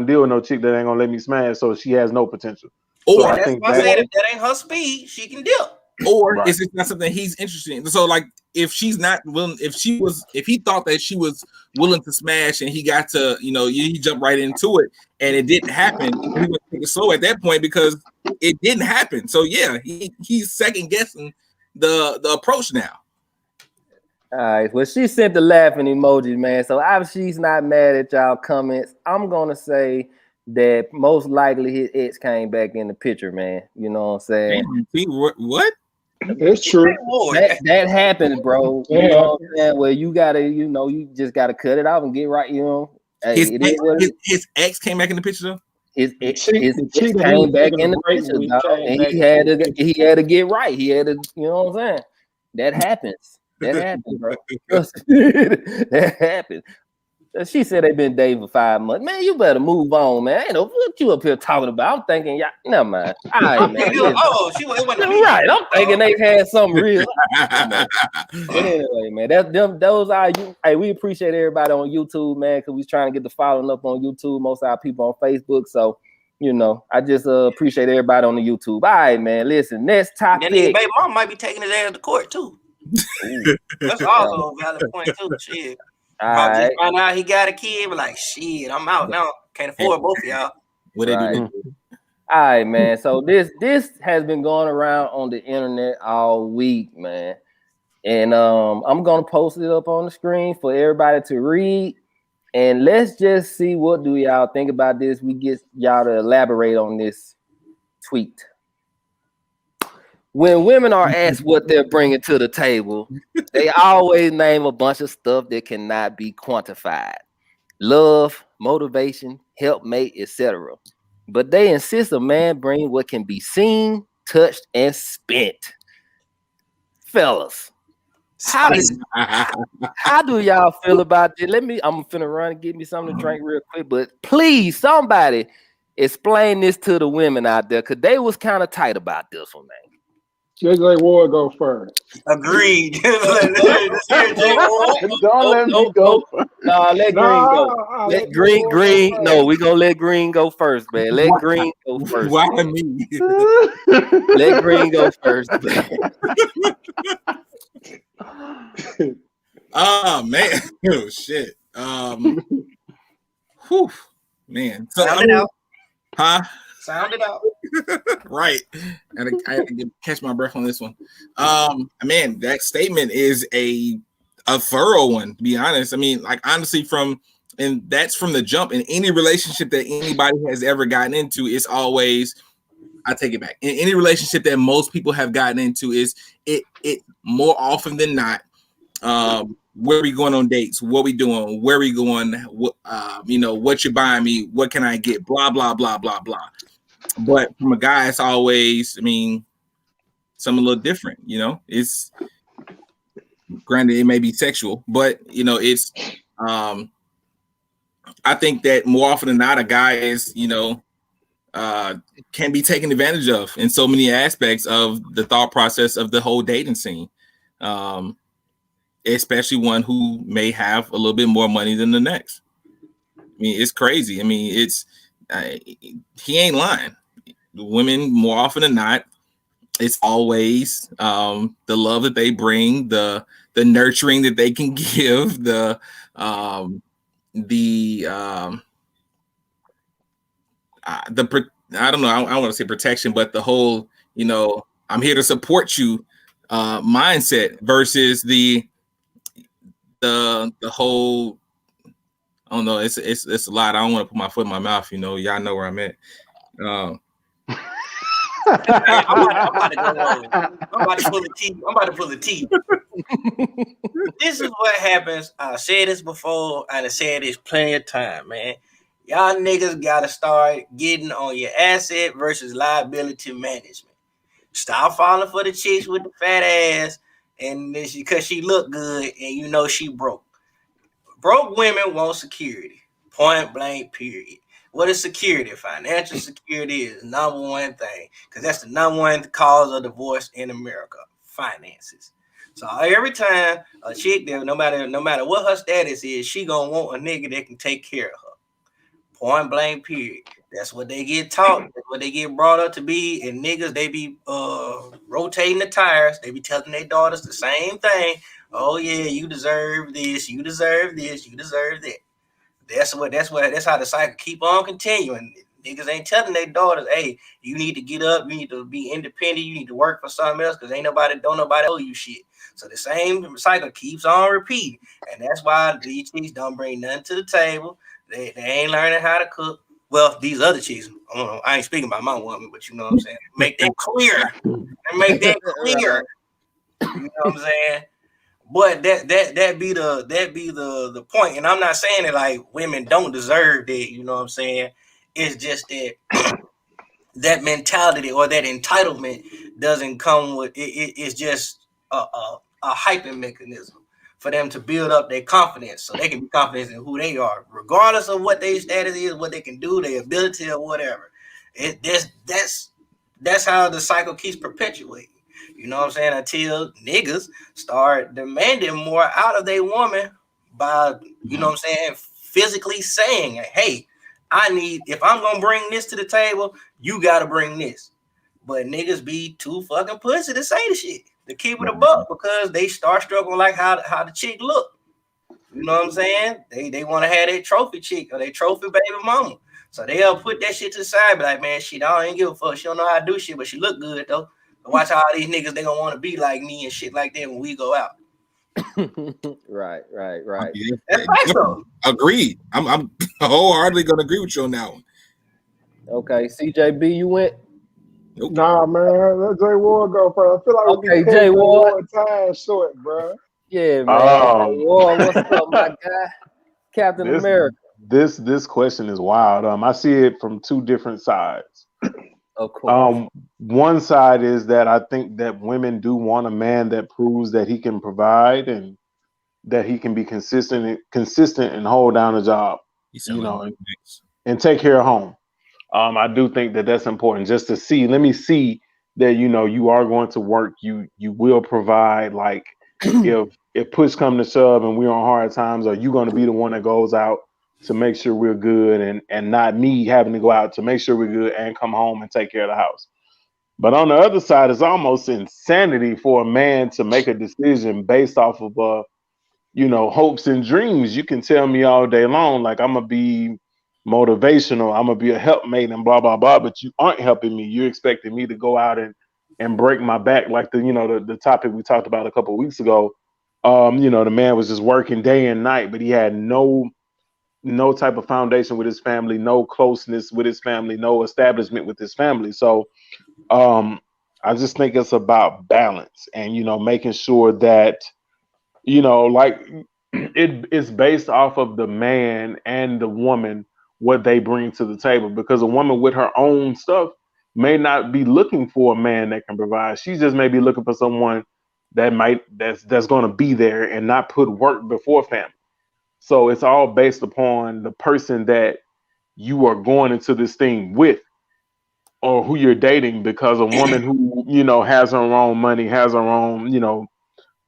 deal with no chick that ain't gonna let me smash. So she has no potential. Or so I think if that ain't her speed, she can dip. Or right. Is it not something he's interested in? So, like, if she's not willing, if he thought that she was willing to smash and he got to, you know, he jumped right into it and it didn't happen, he would take it slow at that point because it didn't happen. So yeah, he's second guessing the approach now. All right. Well, she sent the laughing emoji, man. So obviously she's not mad at y'all comments. I'm gonna say that most likely his ex came back in the picture, man. You know what I'm saying? What? It's true. That happens, bro. You know what I'm saying? Well, you gotta, you know, you just gotta cut it off and get right. You know, his ex came back in the picture though. His ex came back in the picture, dog, and he had to get right. He had to, you know what I'm saying? That happens. That happens, bro. That happens. She said they've been dating for 5 months. Man, you better move on, man. Ain't no what you up here talking about. I'm thinking, y'all, never mind. All right, man. She wasn't right. I'm thinking they had something real. But anyway, man, those are you. Hey, we appreciate everybody on YouTube, man, because we trying to get the following up on YouTube. Most of our people on Facebook, so you know, I just appreciate everybody on the YouTube. All right, man. Listen, next topic. Then baby mom might be taking his ass to court too. That's also a valid point too. Shit. Just find out he got a kid, but like, shit, I'm out now. Can't afford both of y'all. What they do? All right, man. So this has been going around on the internet all week, man. And I'm gonna post it up on the screen for everybody to read. And let's just see what do y'all think about this. We get y'all to elaborate on this tweet. When women are asked what they're bringing to the table, they always name a bunch of stuff that cannot be quantified. Love, motivation, helpmate, etc. But they insist a man bring what can be seen, touched, and spent. Fellas, how do y'all feel about this? I'm finna run and get me something to drink real quick, but please, somebody explain this to the women out there, because they was kind of tight about this one, man. JJ Ward go first. Agreed. Don't let me go. No, let Green go. Let Green. No, we gonna let Green go first, man. Let Green go first. Why me? Let Green go first. Oh man. Oh shit. Whew, man. So Sound it out. Huh? Sound it out. Right. And I had to catch my breath on this one. Man, that statement is a thorough one, to be honest. I mean, like, honestly, and that's from the jump. In any relationship that anybody has ever gotten into, it's always, I take it back. In any relationship that most people have gotten into, is it more often than not, where we going on dates, what we doing, where we going, what what you buying me, what can I get, blah blah blah blah blah. But from a guy, it's always, I mean, something a little different. You know, it's granted it may be sexual, but you know, it's I think that more often than not, a guy is, can be taken advantage of in so many aspects of the thought process of the whole dating scene, especially one who may have a little bit more money than the next. I mean, it's crazy. I mean, he ain't lying. Women, more often than not, it's always the love that they bring, the nurturing that they can give, I don't know, I want to say protection, but the whole, I'm here to support you mindset versus the whole, I don't know, it's a lot. I don't want to put my foot in my mouth, y'all know where I'm at. I'm about to pull the teeth. This is what happens. I said this before, and I said this plenty of time, man. Y'all niggas gotta start getting on your asset versus liability management. Stop falling for the chicks with the fat ass, and because she look good, and she broke. Broke women want security. Point blank, period. What is security? Financial security is the number one thing, because that's the number one cause of divorce in America. Finances. So every time a chick, no matter what her status is, she gonna want a nigga that can take care of her. Point blank, period. That's what they get taught. That's what they get brought up to be. And niggas, they be rotating the tires. They be telling their daughters the same thing. Oh yeah, you deserve this. You deserve this. You deserve that. That's how the cycle keep on continuing. Niggas ain't telling their daughters, hey, you need to get up, you need to be independent, you need to work for something else, because don't nobody owe you shit. So the same cycle keeps on repeating. And that's why these chicks don't bring nothing to the table. They ain't learning how to cook. Well, these other chicks, I ain't speaking about my woman, but you know what I'm saying. Make that clear. Make that clear. You know what I'm saying? But that be the point. And I'm not saying that like women don't deserve that, you know what I'm saying? It's just that that mentality or that entitlement doesn't come with it. It's just a hyping mechanism for them to build up their confidence, so they can be confident in who they are, regardless of what their status is, what they can do, their ability, or whatever. That's how the cycle keeps perpetuating. You know what I'm saying? Until niggas start demanding more out of their woman by, you know what I'm saying, physically saying, hey, if I'm gonna bring this to the table, you gotta bring this. But niggas be too fucking pussy to say the shit, to keep it a buck, because they start struggling like how the chick look. You know what I'm saying? They want to have their trophy chick or their trophy baby mama. So they'll put that shit to the side, be like, man, shit, I don't give a fuck. She don't know how to do shit, but she look good though. But watch all these niggas, they gonna want to be like me and shit like that when we go out. Right. Yeah, that's so. Agreed. I'm wholeheartedly gonna agree with you on that one. Okay, CJB, you went. Nope. Nah, man, let Jay Ward go first. I feel like okay, Jay Ward time short, bro. Yeah, man. Jay Ward, what's up, my guy? Captain America. This question is wild. I see it from two different sides. Of course. One side is that I think that women do want a man that proves that he can provide and that he can be consistent and hold down a job, and take care of home. I do think that that's important, just to see. Let me see that you are going to work. You will provide. Like if push come to shove and we're on hard times, are you going to be the one that goes out to make sure we're good, and not me having to go out to make sure we're good and come home and take care of the house? But on the other side, it's almost insanity for a man to make a decision based off of hopes and dreams. You can tell me all day long, like, I'm gonna be motivational, I'm gonna be a helpmate and blah blah blah, but you aren't helping me. You're expecting me to go out and break my back, like the topic we talked about a couple of weeks ago. The man was just working day and night, but he had no type of foundation with his family, no closeness with his family, no establishment with his family. So I just think it's about balance and making sure that like it's based off of the man and the woman, what they bring to the table, because a woman with her own stuff may not be looking for a man that can provide. She just may be looking for someone that's going to be there and not put work before family. So it's all based upon the person that you are going into this thing with. or who you're dating, because a woman who, has her own money, has her own,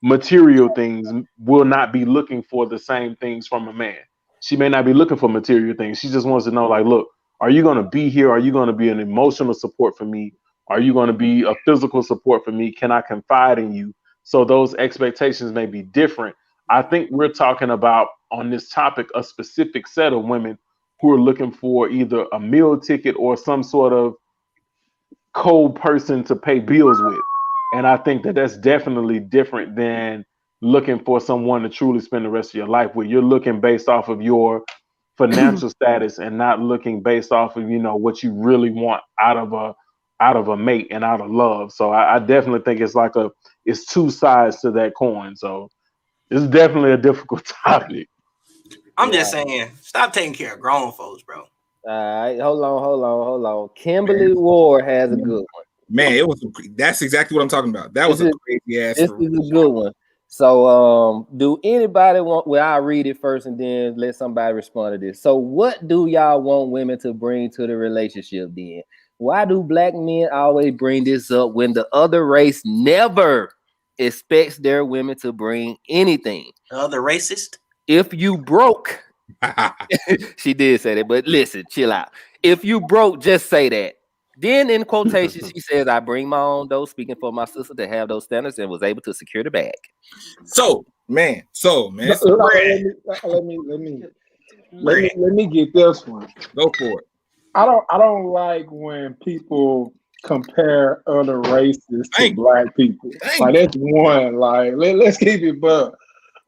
material things, will not be looking for the same things from a man. She may not be looking for material things. She just wants to know, like, look, are you going to be here? Are you going to be an emotional support for me? Are you going to be a physical support for me? Can I confide in you? So those expectations may be different. I think we're talking about, on this topic, a specific set of women who are looking for either a meal ticket or some sort of cold person to pay bills with. And I think that that's definitely different than looking for someone to truly spend the rest of your life with. You're looking based off of your financial status and not looking based off of, what you really want out of a mate and out of love. So I definitely think it's two sides to that coin. So it's definitely a difficult topic. I'm just saying, stop taking care of grown folks, bro. All right, hold on. Kimberly Ward has a good one. Man, that's exactly what I'm talking about. That was a crazy ass. This is a good one. So, do anybody want? Well, I'll read it first and then let somebody respond to this. So, what do y'all want women to bring to the relationship? Then, why do black men always bring this up when the other race never expects their women to bring anything? The other racist? If you broke, she did say that, but listen, chill out. If you broke, just say that. Then in quotations, she says, I bring my own though, speaking for my sister, to have those standards and was able to secure the bag. Let me get this one. Go for it. I don't like when people compare other races to black people. Like, that's one. Like, let's keep it but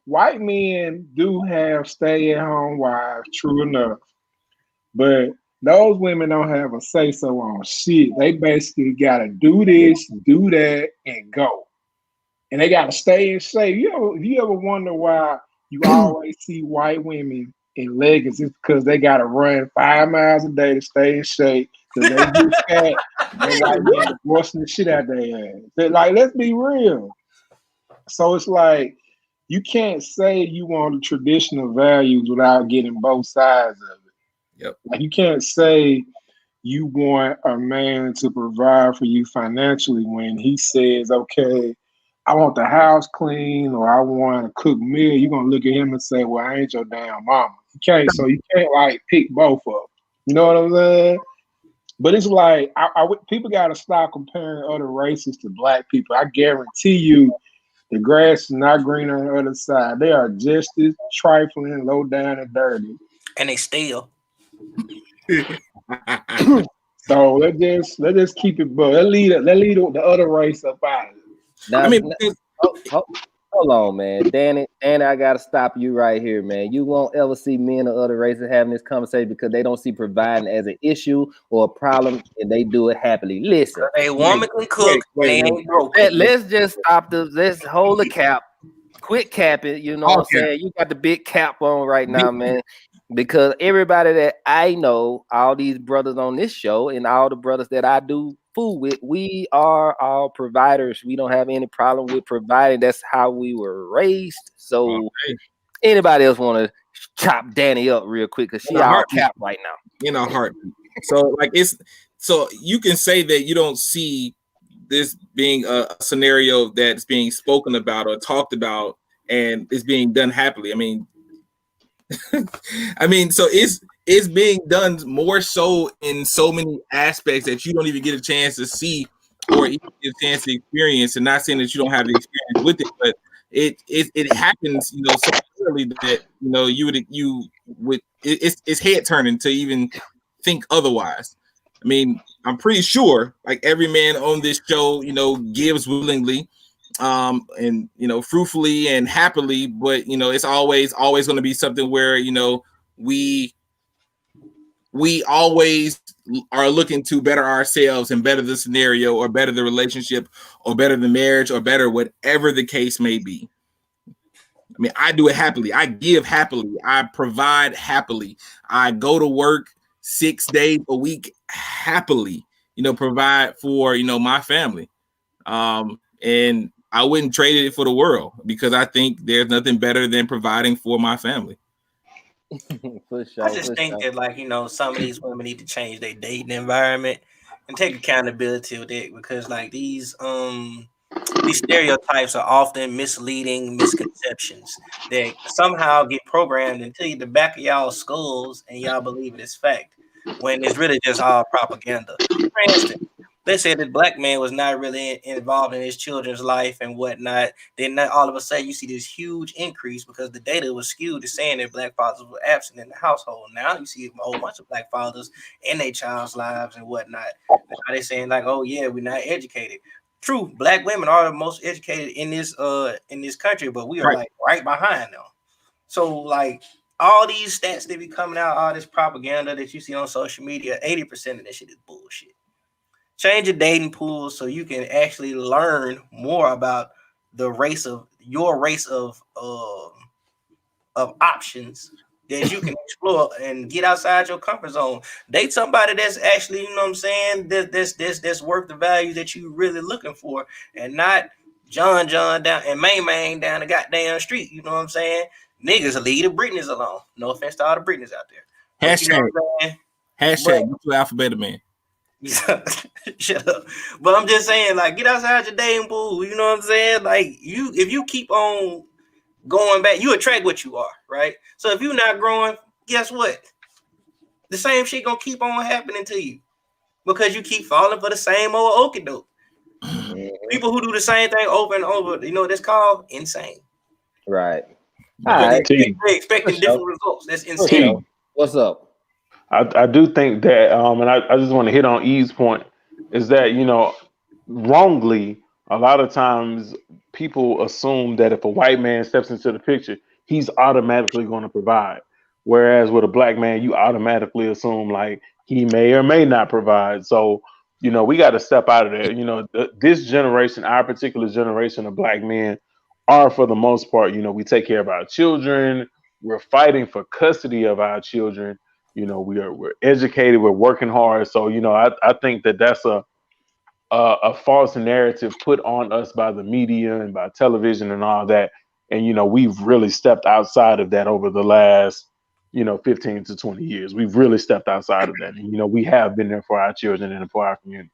white men do have stay-at-home wives, true enough. But those women don't have a say-so on shit. They basically got to do this, do that, and go. And they got to stay in shape. You ever wonder why you always see white women in leggings? It's because they got to run 5 miles a day to stay in shape. Because they get fat. And white men washing the shit out their ass. Like, let's be real. So it's like, you can't say you want the traditional values without getting both sides of it. Yep. Like, you can't say you want a man to provide for you financially when he says, okay, I want the house clean or I want a cooked meal. You're going to look at him and say, well, I ain't your damn mama. You can't like pick both of them. You know what I'm saying? But it's like, people got to stop comparing other races to black people. I guarantee you, the grass is not green on the other side. They are just as trifling, low down, and dirty. And they still. So let's just keep it, but let's lead the other race up out of it. Hold on, man. Danny, I gotta stop you right here, man. You won't ever see men of other races having this conversation because they don't see providing as an issue or a problem, and they do it happily. Listen, a woman can cook. Let's just stop let's hold the cap. Quit capping. You know what I'm saying? You got the big cap on right now, man. Because everybody that I know, all these brothers on this show and all the brothers that I do food with, we are all providers. We don't have any problem with providing. That's how we were raised. So anybody else want to chop Danny up real quick because she all cap right now. In our heartbeat. So you can say that you don't see this being a scenario that's being spoken about or talked about and is being done happily. I mean, so it's being done more so in so many aspects that you don't even get a chance to see or even get a chance to experience. And not saying that you don't have the experience with it, but it happens, so clearly that it's head turning to even think otherwise. I mean, I'm pretty sure like every man on this show, gives willingly. And fruitfully and happily, but it's always going to be something where we always are looking to better ourselves and better the scenario or better the relationship or better the marriage or better whatever the case may be. I mean, I do it happily. I give happily. I provide happily. I go to work 6 days a week happily. Provide for my family. And I wouldn't trade it for the world because I think there's nothing better than providing for my family. I just think that, some of these women need to change their dating environment and take accountability with it, because like these stereotypes are often misleading misconceptions that somehow get programmed into the back of y'all skulls and y'all believe it is fact when it's really just all propaganda. For instance, they said that black man was not really involved in his children's life and whatnot. Then all of a sudden you see this huge increase because the data was skewed to saying that black fathers were absent in the household. Now you see a whole bunch of black fathers in their child's lives and whatnot. Now they're saying like, oh yeah, we're not educated. True, black women are the most educated in this country, but we are like right behind them. So like all these stats that be coming out, all this propaganda that you see on social media, 80% of that shit is bullshit. Change your dating pool so you can actually learn more about the race of your race of options that you can explore and get outside your comfort zone. Date somebody that's actually, you know what I'm saying, that's worth the value that you really looking for, and not John down and Main down the goddamn street. You know what I'm saying? Niggas leave the Britneys alone. No offense to all the Britneys out there. Hashtag, hashtag get to Alphabet Man. Shut up. But I'm just saying, like, get outside your dating pool. You know what I'm saying? Like, if you keep on going back, you attract what you are, right? So if you're not growing, guess what? The same shit gonna keep on happening to you because you keep falling for the same old okie doke. People who do the same thing over and over, you know what that's called? Insane. Right. They're expecting different results. That's insane. What's up? I do think that, and I just want to hit on Eve's point, is that, you know, wrongly, a lot of times people assume that if a white man steps into the picture, he's automatically going to provide. Whereas with a black man, you automatically assume like he may or may not provide. So, you know, we got to step out of there. You know, this generation, our particular generation of black men are, for the most part, you know, we take care of our children. We're fighting for custody of our children. You know, we're educated, we're working hard. So, you know, I think that that's a false narrative put on us by the media and by television and all that. And, you know, we've really stepped outside of that over the last, you know, 15 to 20 years. We've really stepped outside of that. And, you know, we have been there for our children and for our community.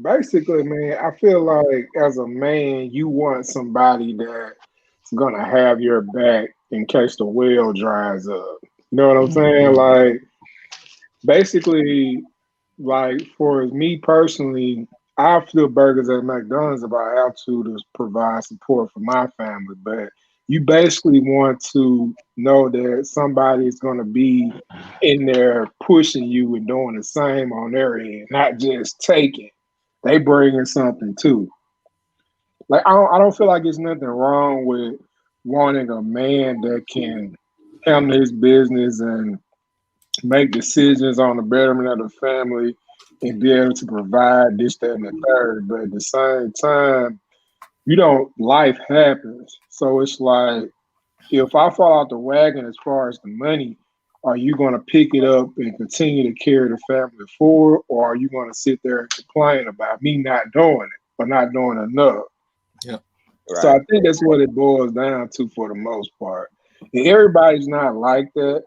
Basically, man, I feel like as a man, you want somebody that's going to have your back in case the well dries up. You know what I'm saying? Like, basically, like for me personally, I flip burgers at McDonald's if I have to provide support for my family. But you basically want to know that somebody is going to be in there pushing you and doing the same on their end, not just taking. They bringing something too. Like I don't feel like there's nothing wrong with wanting a man that can handle his business and make decisions on the betterment of the family and be able to provide this, that, and the third. But at the same time, life happens. So it's like, if I fall out the wagon as far as the money, are you going to pick it up and continue to carry the family forward, or are you going to sit there and complain about me not doing it or not doing enough? Yeah. Right. So I think that's what it boils down to for the most part. And everybody's not like that.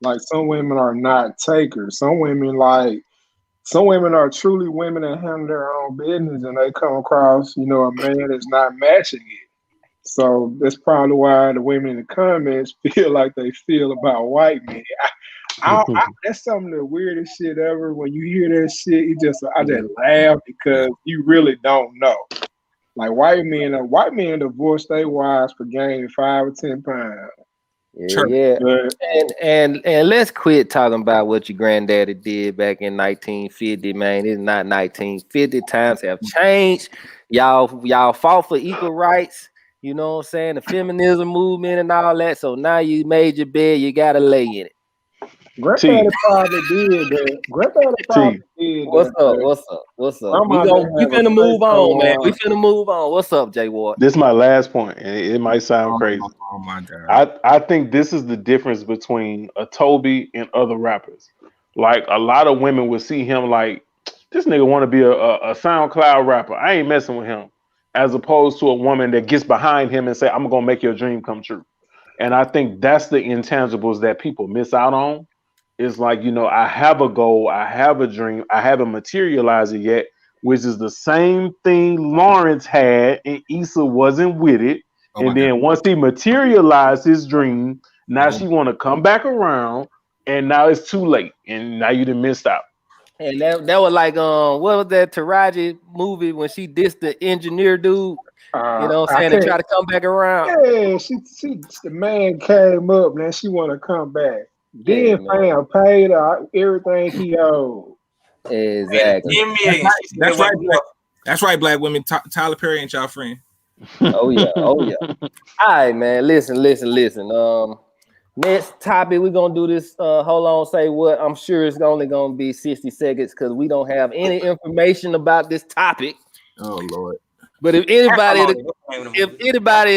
Like some women are not takers. Some women are truly women that handle their own business, and they come across, you know, a man that's not matching it. So that's probably why the women in the comments feel like they feel about white men. That's some of the weirdest shit ever. When you hear that shit, I just laugh because you really don't know. Like white men divorce their wives for gaining 5 or 10 pounds. Yeah. And let's quit talking about what your granddaddy did back in 1950, man. It's not 1950. Times have changed. Y'all fought for equal rights. You know what I'm saying? The feminism movement and all that. So now you made your bed, you gotta lay in it. Granddaddy probably did that. Granddaddy probably did that. What's up? We finna move on, man. We finna move on. What's up, Jay Ward? This is my last point, and it might sound crazy. Oh my God. I think this is the difference between a Toby and other rappers. Like, a lot of women would see him like, this nigga want to be a SoundCloud rapper. I ain't messing with him. As opposed to a woman that gets behind him and say, I'm gonna make your dream come true. And I think that's the intangibles that people miss out on. it's like, I have a goal, I have a dream, I haven't materialized it yet, which is the same thing Lawrence had and Issa wasn't with it. Oh And then once he materialized his dream, now she want to come back around, and now it's too late, and now you done missed out. And that was like what was that Taraji movie when she dissed the engineer dude? You know what I'm saying? They try to come back around. Yeah, the man came up, man. She want to come back. Then fam paid her everything he owed. Exactly. That's right. That's right, black women. Tyler Perry ain't y'all friend. Oh yeah. All right, man. Listen. Next topic, we're gonna do this. Hold on, say what? I'm sure it's only gonna be 60 seconds because we don't have any information about this topic. Oh Lord. But if anybody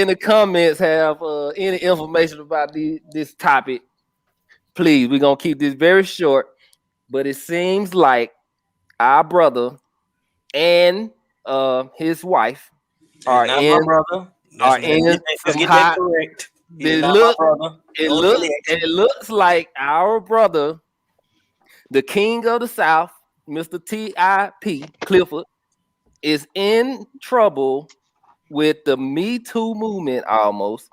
in the comments have any information about this topic, please, we're gonna keep this very short. But it seems like our brother and his wife are in some hot. It looks like our brother, the king of the South, Mr. T.I.P. Clifford, is in trouble with the Me Too movement almost.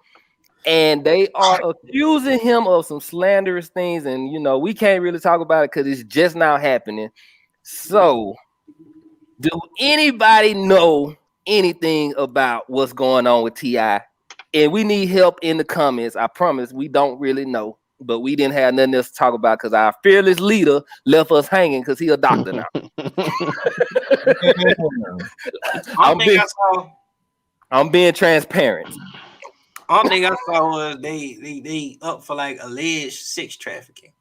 And they are accusing him of some slanderous things. And, we can't really talk about it because it's just now happening. So, do anybody know anything about what's going on with T.I.? And we need help in the comments. I promise we don't really know. But we didn't have nothing else to talk about because our fearless leader left us hanging because he's a doctor now. I'm being transparent. All thing I saw was they up for like alleged sex trafficking.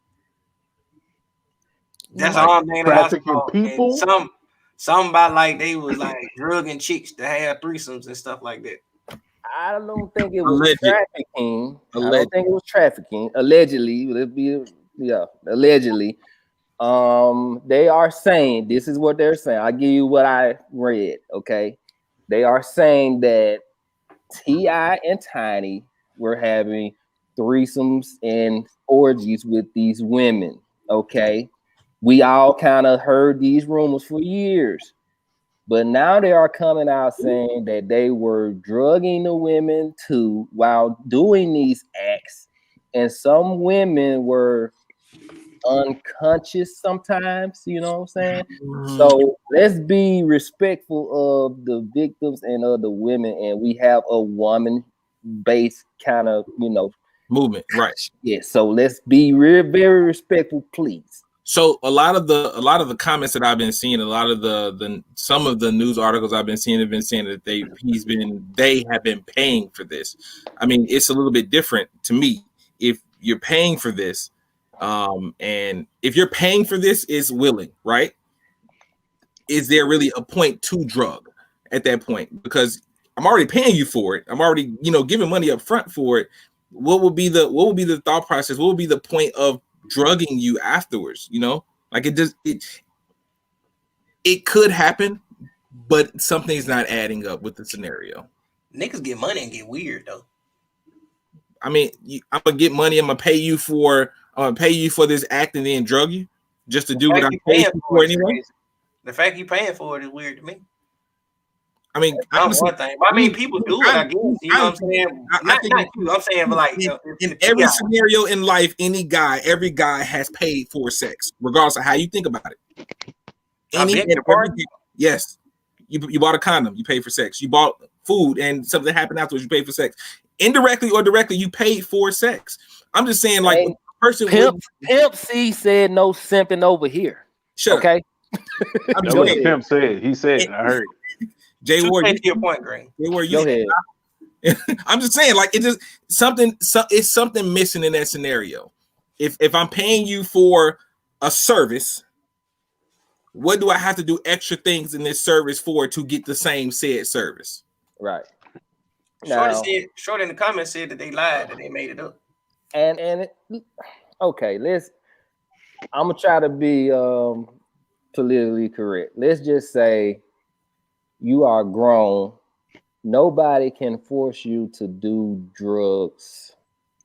That's all thing that I saw. People? Some about like they was like drugging chicks to have threesomes and stuff like that. I don't think it was trafficking. I don't think it was trafficking. Allegedly, allegedly. They are saying, this is what they're saying. I'll give you what I read, okay? They are saying that T.I. and Tiny were having threesomes and orgies with these women, okay? We all kind of heard these rumors for years. But now they are coming out saying that they were drugging the women too while doing these acts. And some women were unconscious sometimes, you know what I'm saying? So let's be respectful of the victims and of the women. And we have a woman-based kind of, movement, right? Yeah, so let's be very respectful, please. So a lot of the comments that I've been seeing, a lot of some of the news articles I've been seeing have been saying that they have been paying for this. I mean, it's a little bit different to me. If you're paying for this, and if you're paying for this is willing, right? Is there really a point to drug at that point? Because I'm already paying you for it. I'm already, giving money up front for it. What would be the thought process? What would be the point of drugging you afterwards? Like it could happen, but something's not adding up with the scenario. Niggas get money and get weird though. I mean, I'm gonna get money. I'm gonna pay you for this act and then drug you just to do what I'm paying for anyway. The fact you paying for it is weird to me. I mean, one thing. But I mean, people do it. I guess. You know what I'm saying? Not you. I'm saying, but like in every scenario in life, every guy has paid for sex, regardless of how you think about it. Yes, you bought a condom, you paid for sex. You bought food, and something happened afterwards, you paid for sex. Indirectly or directly, you paid for sex. I'm just saying, like, a person. Pimp C said no simping over here. Sure. Okay. That's what Pimp said. He said, I heard. Jay Ward, to your point, Green. Go ahead. I'm just saying, like, it's something missing in that scenario. If I'm paying you for a service, what do I have to do extra things in this service for to get the same said service? Right. Short in the comments said that they lied, that they made it up. Okay, I'm gonna try to be politically correct. Let's just say you are grown. Nobody can force you to do drugs.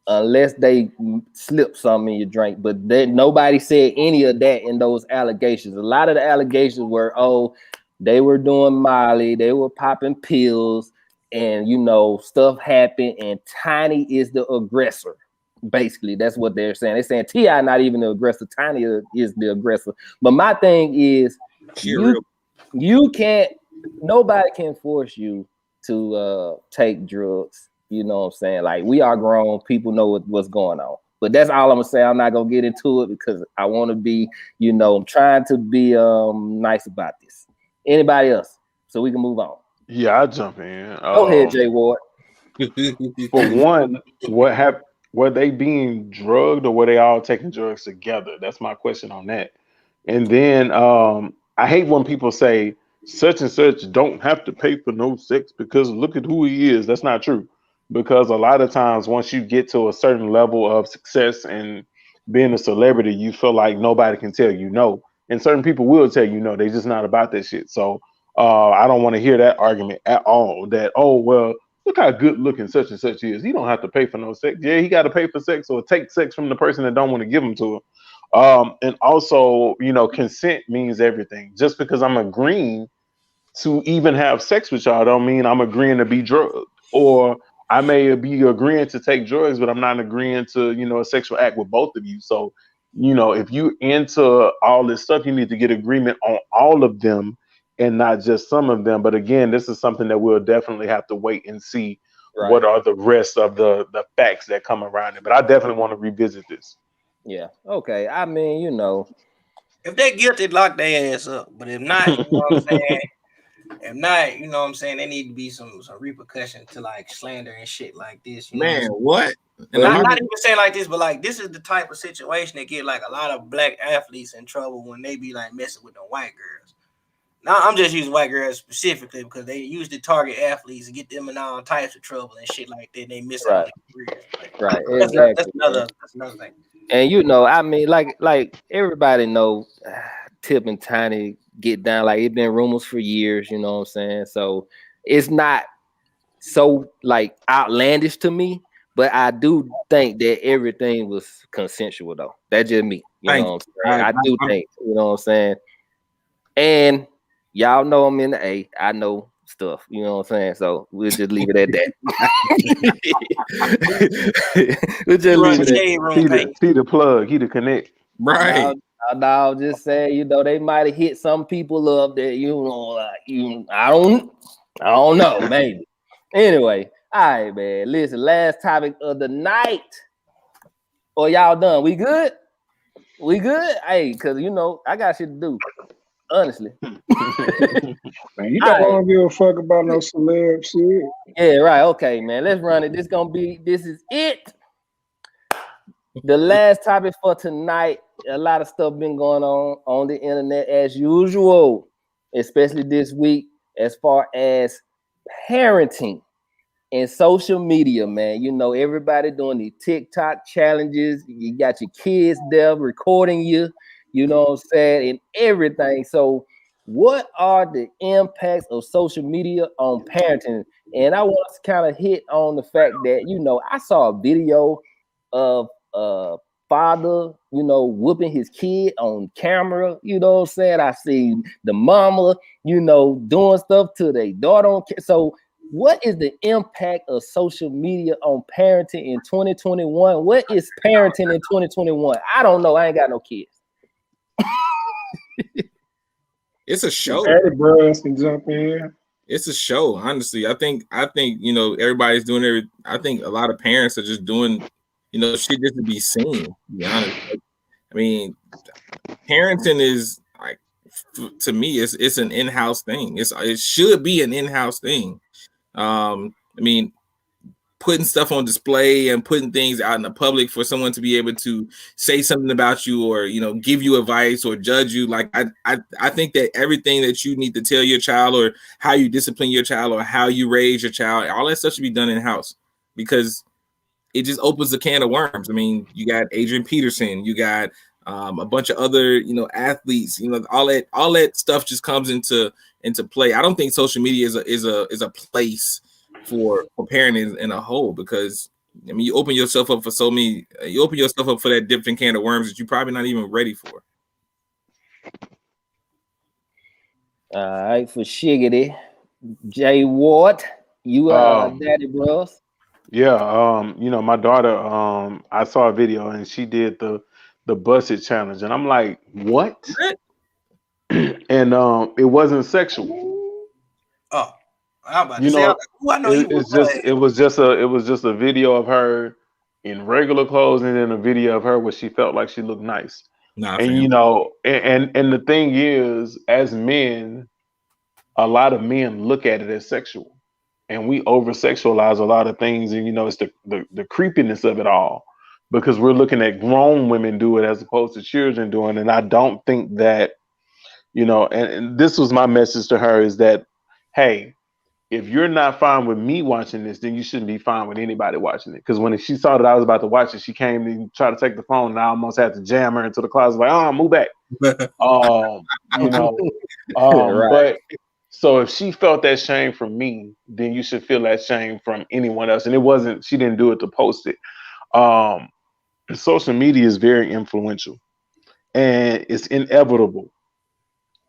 unless they slip something in your drink. But nobody said any of that in those allegations. A lot of the allegations were, oh, they were doing Molly, they were popping pills, and stuff happened, and Tiny is the aggressor. Basically, that's what they're saying. They're saying T.I. not even the aggressor, Tiny is the aggressor. But my thing is, you can't, nobody can force you to take drugs. You know what I'm saying? Like, we are grown, people know what's going on. But that's all I'm gonna say. I'm not gonna get into it because I want to be, I'm trying to be nice about this. Anybody else? So we can move on. Yeah, I'll jump in. Go ahead, Jay Ward. For one, were they being drugged or were they all taking drugs together? That's my question on that. And then I hate when people say such and such don't have to pay for no sex because look at who he is. That's not true. Because a lot of times once you get to a certain level of success and being a celebrity, you feel like nobody can tell you no. And certain people will tell you no. They're just not about that shit. So I don't want to hear that argument at all that, oh, well, look how good looking such and such is. He don't have to pay for no sex. Yeah, he got to pay for sex or take sex from the person that don't want to give them to him. And also, consent means everything. Just because I'm agreeing to even have sex with y'all don't mean I'm agreeing to be drugged. Or I may be agreeing to take drugs, but I'm not agreeing to, a sexual act with both of you. So, if you into all this stuff, you need to get agreement on all of them and not just some of them. But again, this is something that we'll definitely have to wait and see what are the rest of the facts that come around it. But I definitely want to revisit this. Yeah. Okay. I mean, if they're guilty, lock their ass up. But if not, you know what I'm saying? If not, you know what I'm saying, there need to be some repercussion to like slander and shit like this. Man, what? Not even saying like this, but like this is the type of situation that get like a lot of black athletes in trouble when they be like messing with the white girls. Now I'm just using white girls specifically because they usually target athletes and get them in all types of trouble and shit like that. They miss out their careers. Like, exactly. That's another thing. And I mean, like everybody know Tip and Tiny get down. Like, it's been rumors for years, you know what I'm saying? So it's not so like outlandish to me, but I do think that everything was consensual though. That's just me. You know what I'm saying? I do think, you know what I'm saying? And y'all know I'm in the A. I know stuff, you know what I'm saying? So we'll just leave it at that. We'll just leave it at he the plug, he the connect. Right. I'll just say, they might have hit some people up that I don't know, maybe. Anyway, all right, man. Listen, last topic of the night. Or y'all done? We good? We good? Hey, because I got shit to do. Honestly. Man, you don't give a fuck about no celeb shit. Yeah, right. Okay, man. Let's run it. This is it. The last topic for tonight. A lot of stuff been going on the internet as usual, especially this week, as far as parenting and social media, man. Everybody doing the TikTok challenges. You got your kids there recording you, you know what I'm saying, and everything. So what are the impacts of social media on parenting? And I want to kind of hit on the fact that, I saw a video of father, whooping his kid on camera, you know what I'm saying? I see the mama, doing stuff to their daughter. So what is the impact of social media on parenting in 2021? What is parenting in 2021? I don't know. I ain't got no kids. It's a show. Eddie Bros can jump in. It's a show, honestly. I think everybody's doing it. I think a lot of parents are just doing shit just to be seen, to be honest. I mean, parenting is like, to me, it's an in-house thing. It should be an in-house thing. I mean, putting stuff on display and putting things out in the public for someone to be able to say something about you or give you advice or judge you. Like I think that everything that you need to tell your child or how you discipline your child or how you raise your child, all that stuff should be done in-house because it just opens a can of worms. I mean, you got Adrian Peterson, you got a bunch of other, athletes, all that stuff just comes into play. I don't think social media is a place for parenting in a whole because I mean, you open yourself up for so many. You open yourself up for that different can of worms that you're probably not even ready for. All right, for Shiggity, Jay Ward, you daddy bros. Yeah, you know, my daughter, I saw a video and she did the busted challenge, and I'm like, what? And it wasn't sexual. Oh, I'm about You to say, know, I know you would. it was just a video of her in regular clothes, and then a video of her where she felt like she looked nice. Nah, And fam. you know, and the thing is, as men, a lot of men look at it as sexual, and we over sexualize a lot of things, and you know, it's the creepiness of it all, because we're looking at grown women do it as opposed to children doing it. And I don't think that, you know, and this was my message to her, is that, hey, if you're not fine with me watching this, then you shouldn't be fine with anybody watching it. Because when she saw that I was about to watch it, she came and tried to take the phone, and I almost had to jam her into the closet, like, oh, move back. You know, Right. but so if she felt that shame from me, then you should feel that shame from anyone else. And it wasn't, she didn't do it to post it. Social media is very influential, and it's inevitable.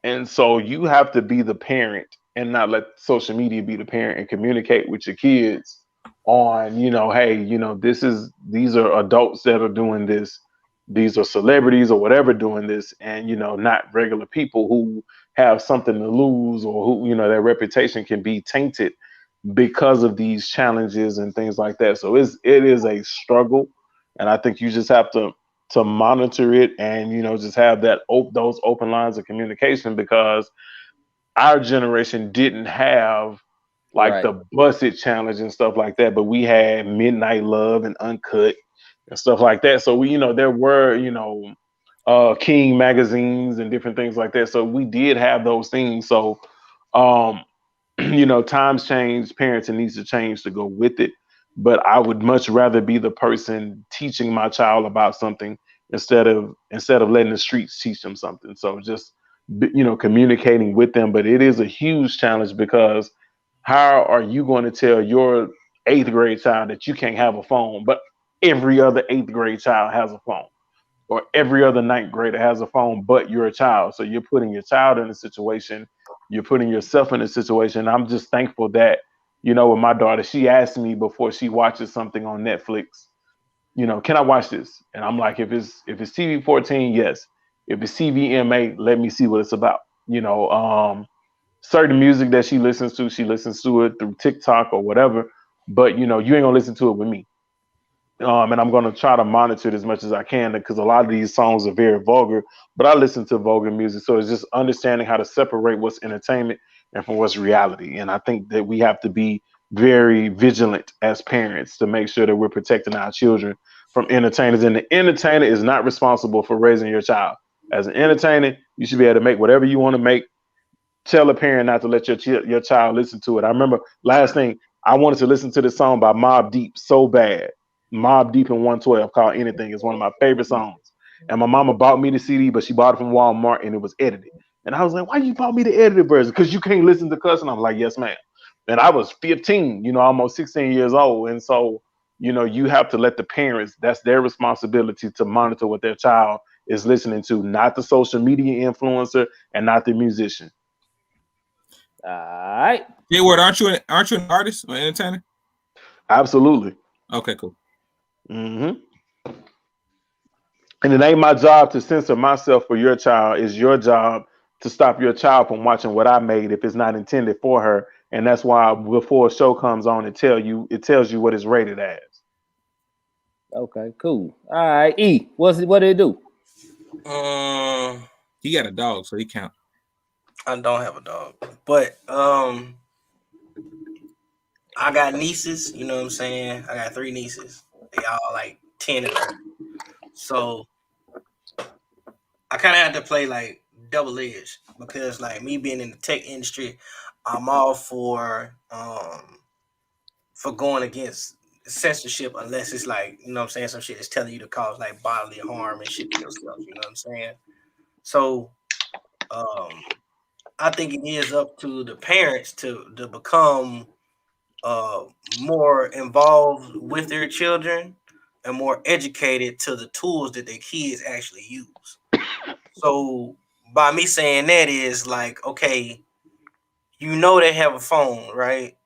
And so you have to be the parent and not let social media be the parent, and communicate with your kids on, you know, hey, you know, these are adults that are doing this. These are celebrities or whatever doing this, and, you know, not regular people who have something to lose, or who, you know, their reputation can be tainted because of these challenges and things like that. So it is a struggle, and I think you just have to monitor it, and, you know, just have those open lines of communication, because our generation didn't have like Right. the busted challenge and stuff like that, but we had Midnight Love and Uncut and stuff like that. So we, you know, there were, you know, King magazines and different things like that. So we did have those things. So you know, times change, parenting needs to change to go with it. But I would much rather be the person teaching my child about something, instead of letting the streets teach them something. So just, you know, communicating with them. But it is a huge challenge, because how are you going to tell your 8th grade child that you can't have a phone, but every other 8th grade child has a phone, or every other 9th grader has a phone, but you're a child? So you're putting your child in a situation, you're putting yourself in a situation. I'm just thankful that, you know, with my daughter, she asked me before she watches something on Netflix, you know, can I watch this? And I'm like, if it's TV 14, yes. If it's CVMA, let me see what it's about. You know, certain music that she listens to it through TikTok or whatever. But, you know, you ain't gonna listen to it with me. And I'm gonna try to monitor it as much as I can, because a lot of these songs are very vulgar. But I listen to vulgar music, so it's just understanding how to separate what's entertainment and from what's reality. And I think that we have to be very vigilant as parents to make sure that we're protecting our children from entertainers. And the entertainer is not responsible for raising your child. As an entertainer, you should be able to make whatever you want to make. Tell a parent not to let your child listen to it. I remember last thing, I wanted to listen to this song by Mobb Deep so bad. Mobb Deep in 112, called Anything, is one of my favorite songs. And my mama bought me the CD, but she bought it from Walmart and it was edited. And I was like, why you bought me the edited version? Because you can't listen to cuss. And I'm like, yes, ma'am. And I was 15, you know, almost 16 years old. And so, you know, you have to let the parents, that's their responsibility to monitor what their child is listening to, not the social media influencer and not the musician. All right. Hey, Ward, aren't you an artist or entertainer? Absolutely. Okay, cool. Mm-hmm. And it ain't my job to censor myself for your child. It's your job to stop your child from watching what I made if it's not intended for her. And that's why before a show comes on, it tells you what it's rated as. Okay, cool. All right, E, what did it do? He got a dog, so he count. I don't have a dog, but I got nieces. You know what I'm saying? I got 3 nieces. They all like 10 and older. So I kind of had to play like double edged, because like me being in the tech industry, I'm all for going against censorship, unless it's like, you know what I'm saying, some shit is telling you to cause like bodily harm and shit to yourself. You know what I'm saying? So I think it is up to the parents to become more involved with their children and more educated to the tools that their kids actually use. So by me saying that is like, okay, they have a phone, right?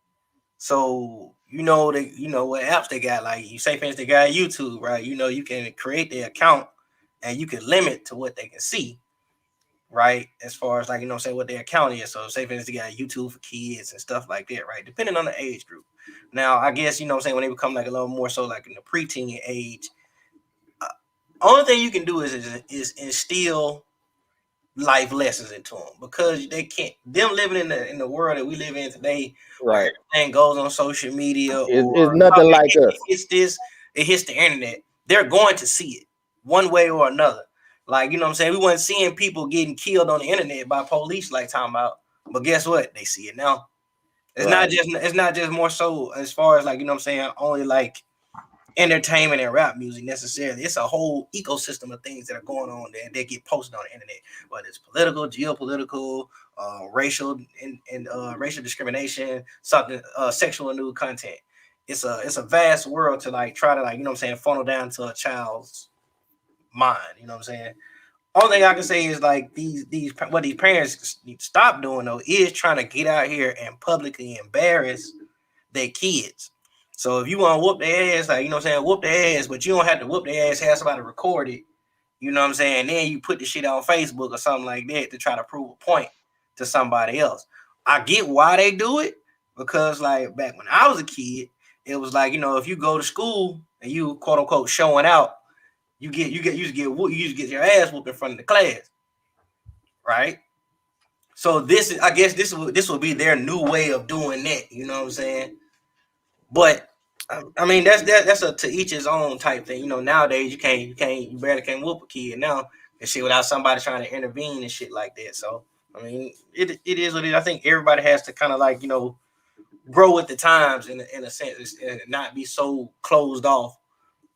So what apps they got. Like you say, for instance, they got YouTube, right? You can create their account and you can limit to what they can see, right? As far as like, what their account is. So say for instance, they got YouTube for kids and stuff like that, right? Depending on the age group. Now, I guess, when they become like a little more so like in the preteen age, only thing you can do is instill life lessons into them, because they can't, them living in the world that we live in today, Right. everything goes on social media, It's nothing like us. It hits the internet. They're going to see it one way or another. Like, we weren't seeing people getting killed on the internet by police like talking about, but guess what? They see it now. It's not just more so as far as like, only like entertainment and rap music necessarily. It's a whole ecosystem of things that are going on there that get posted on the internet, whether it's political, geopolitical, racial and racial discrimination, something, sexual and nude content. It's a vast world to like try to like, funnel down to a child's mind. Only thing I can say is like what these parents need to stop doing though is trying to get out here and publicly embarrass their kids. So if you want to whoop their ass, like, whoop their ass, but you don't have to whoop their ass, have somebody record it, and then you put the shit on Facebook or something like that to try to prove a point to somebody else. I get why they do it, because like back when I was a kid, it was like, if you go to school and you quote unquote showing out, you used to get your ass whooped in front of the class, right? So this will be their new way of doing that. You know what I'm saying? But I mean, that's a to each his own type thing. Nowadays you barely can't whoop a kid now and shit without somebody trying to intervene and shit like that. So I mean, it is what it is. I think everybody has to kind of like grow with the times in a sense and not be so closed off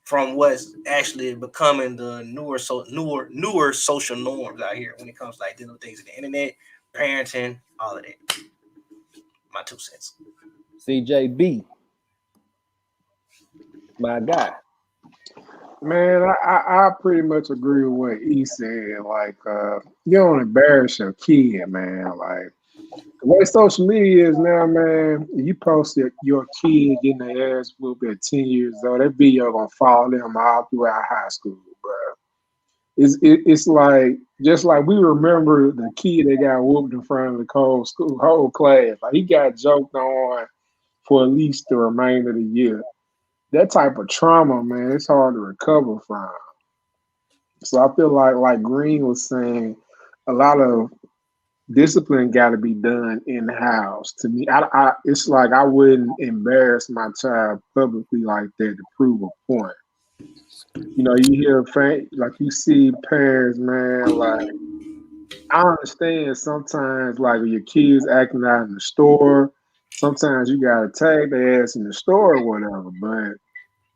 from what's actually becoming the newer social norms out here when it comes to like dealing with things in the internet, parenting, all of that. My 2 cents. CJB. My guy. Man, I pretty much agree with what he said. Like, you don't embarrass your kid, man. Like, the way social media is now, man, you post your kid getting their ass whooped at 10 years old, that video gonna follow them all throughout high school, bro. It's like, just like we remember the kid that got whooped in front of the whole class. Like, he got joked on for at least the remainder of the year. That type of trauma, man, it's hard to recover from. So I feel like Green was saying, a lot of discipline got to be done in the house. To me, it's like I wouldn't embarrass my child publicly like that to prove a point. You hear like you see parents, man. Like, I understand sometimes, like when your kids acting out in the store, sometimes you gotta tag their ass in the store or whatever, but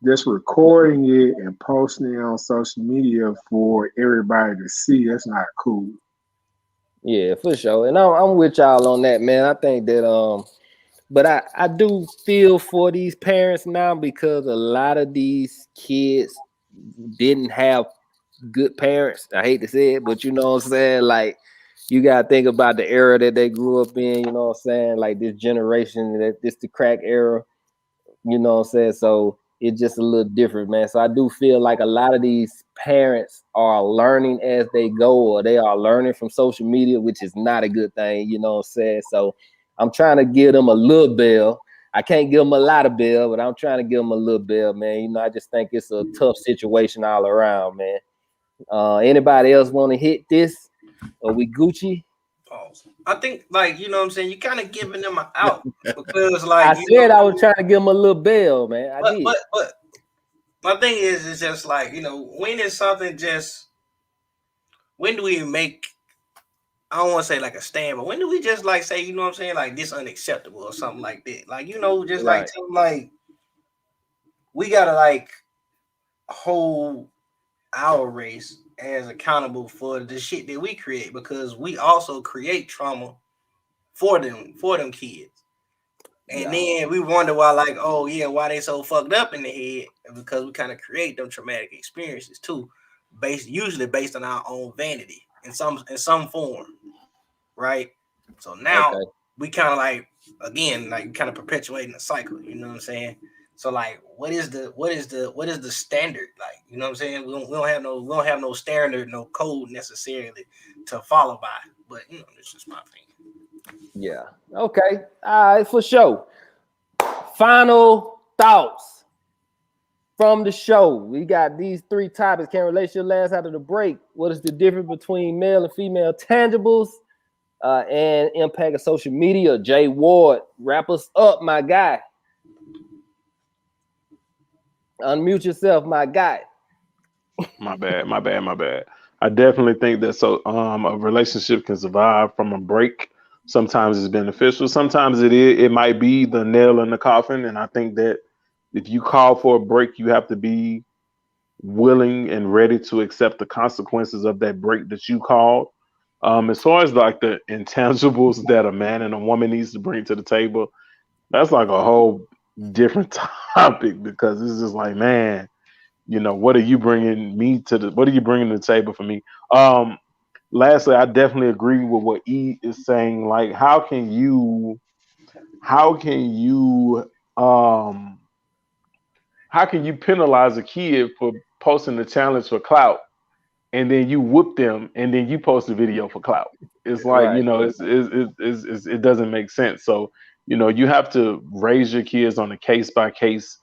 just recording it and posting it on social media for everybody to see, that's not cool. Yeah, for sure. And I'm with y'all on that, man. I think that but I do feel for these parents now, because a lot of these kids didn't have good parents. I hate to say it, but you know what I'm saying? Like, you gotta think about the era that they grew up in, you know what I'm saying? Like, this generation, this the crack era, you know what I'm saying? So it's just a little different, man. So I do feel like a lot of these parents are learning as they go, or they are learning from social media, which is not a good thing, you know what I'm saying? So I'm trying to give them a little bell. I can't give them a lot of bell, but I'm trying to give them a little bell, man. I just think it's a tough situation all around, man. Anybody else want to hit this? Are we Gucci? I think, like, you know what I'm saying, you kind of giving them an out, because like I said I was trying to give them a little bell, man. I did. But my thing is, it's just like, when is something when do we make, I don't want to say like a stand, but when do we just like say, you know what I'm saying, like, this unacceptable or something like that? Like, just right. Like tell them, like, we gotta like hold our race as accountable for the shit that we create, because we also create trauma for them kids. And then we wonder why, like, oh yeah, why they so fucked up in the head? Because we kind of create them traumatic experiences too, usually based on our own vanity in some form, right? So now we kind of like, again, like kind of perpetuating the cycle. You know what I'm saying? So like, what is the standard? Like, you know what I'm saying? We don't have no standard, no code necessarily to follow by. But you know, it's just my opinion. Yeah. Okay. All right, for sure. Final thoughts from the show. We got these 3 topics. Can't relate your last after the break. What is the difference between male and female tangibles and impact of social media? Jay Ward, wrap us up, my guy. Unmute yourself, my guy. My bad. I definitely think that a relationship can survive from a break. Sometimes it's beneficial. Sometimes it might be the nail in the coffin. And I think that if you call for a break, you have to be willing and ready to accept the consequences of that break that you called. As far as like the intangibles that a man and a woman needs to bring to the table, that's like a whole different topic, because it's just like, man, you know, what are you bringing to the table for me? Lastly, I definitely agree with what E is saying. Like, how can you penalize a kid for posting a challenge for clout, and then you whoop them, and then you post a video for clout? It's like, you know, it doesn't make sense. So, you know, you have to raise your kids on a case by case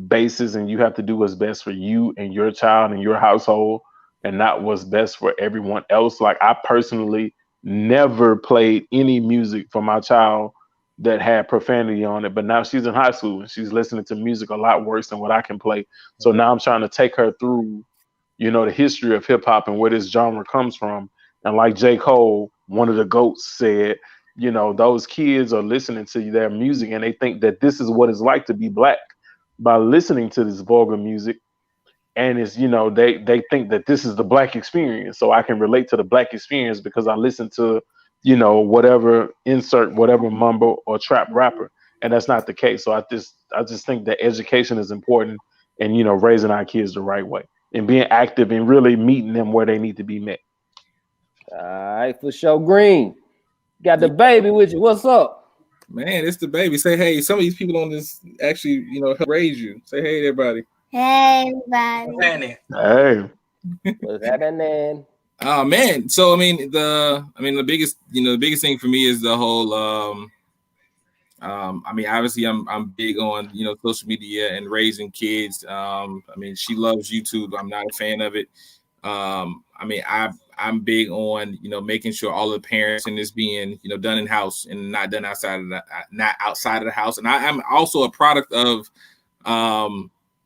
basis, and you have to do what's best for you and your child and your household, and not what's best for everyone else. Like, I personally never played any music for my child that had profanity on it, but now she's in high school and she's listening to music a lot worse than what I can play. So now I'm trying to take her through, you know, the history of hip hop and where this genre comes from. And like J. Cole, one of the GOATs, said, you know, those kids are listening to their music and they think that this is what it's like to be black by listening to this vulgar music. And it's, you know, they think that this is the black experience. So I can relate to the black experience because I listen to, you know, whatever mumble or trap rapper. And that's not the case. So I just think that education is important, and, you know, raising our kids the right way and being active and really meeting them where they need to be met. All right, for sure. Green, got the baby with you. What's up? Man, it's the baby. Say hey. Some of these people on this actually, you know, help raise you. Say hey to everybody. Hey, everybody. Hey. What's happening? Oh man. So the biggest thing for me is the whole obviously I'm big on, you know, social media and raising kids. She loves YouTube. I'm not a fan of it. I'm big on, you know, making sure all the parenting is being, you know, done in house and not done outside of the house. And I'm also a product of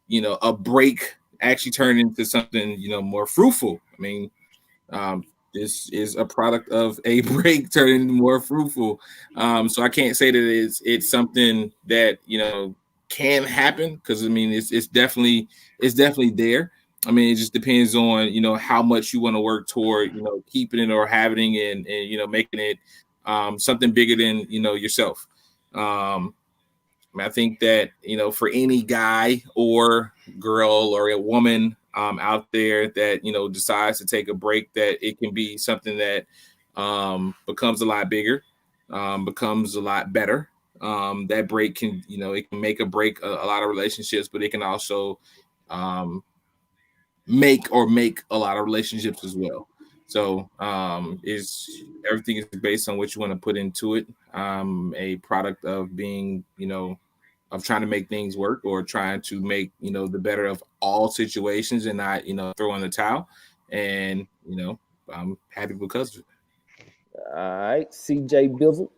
you know, a break actually turned into something, you know, more fruitful. This is a product of a break turning into more fruitful. So I can't say that it's something that, you know, can happen, because it's definitely there. It just depends on, you know, how much you want to work toward, you know, keeping it or having it and you know, making it something bigger than, you know, yourself. I think that, you know, for any guy or girl or a woman out there that, you know, decides to take a break, that it can be something that becomes a lot bigger, becomes a lot better. That break can, you know, it can make or break a lot of relationships, but it can also make a lot of relationships as well. So everything is based on what you want to put into it. A product of being, you know, of trying to make things work, or trying to make, you know, the better of all situations and not, you know, throw in the towel. And, you know, I'm happy because of it. All right, CJ Bizzle.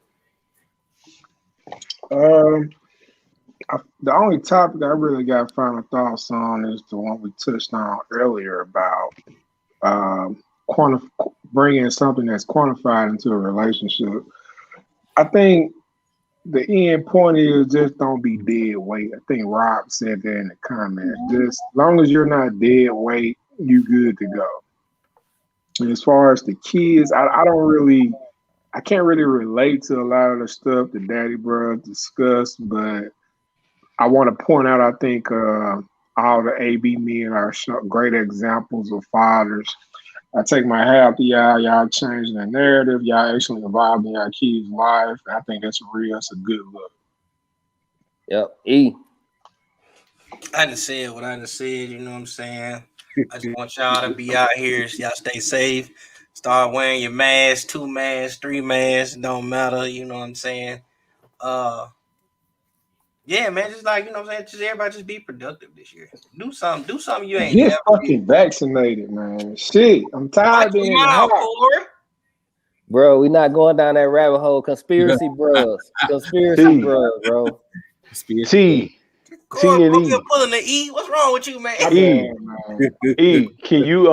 The only topic I really got final thoughts on is the one we touched on earlier about bringing something that's quantified into a relationship. I think the end point is just don't be dead weight. I think Rob said that in the comments. Just as long as you're not dead weight, you good to go. And as far as the kids, I don't really I can't really relate to a lot of the stuff that Daddy Bro discussed, but I want to point out, I think all the AB men are great examples of fathers. I take my hat to y'all. Y'all changing the narrative. Y'all actually involved in your kids' life. I think that's a good look. Yep. E. I just said what I just said. You know what I'm saying? I just want y'all to be out here. Y'all stay safe. Start wearing your mask, 2 masks, 3 masks. Don't matter. You know what I'm saying? Yeah, man. Just like, you know what I'm saying? Just everybody just be productive this year. Do something you ain't Get never fucking vaccinated, man. Shit, I'm tired of being hot. Bro, we not going down that rabbit hole. Conspiracy bros. Conspiracy bros, bro. T and E. You're pulling the E. What's wrong with you, man? E, can you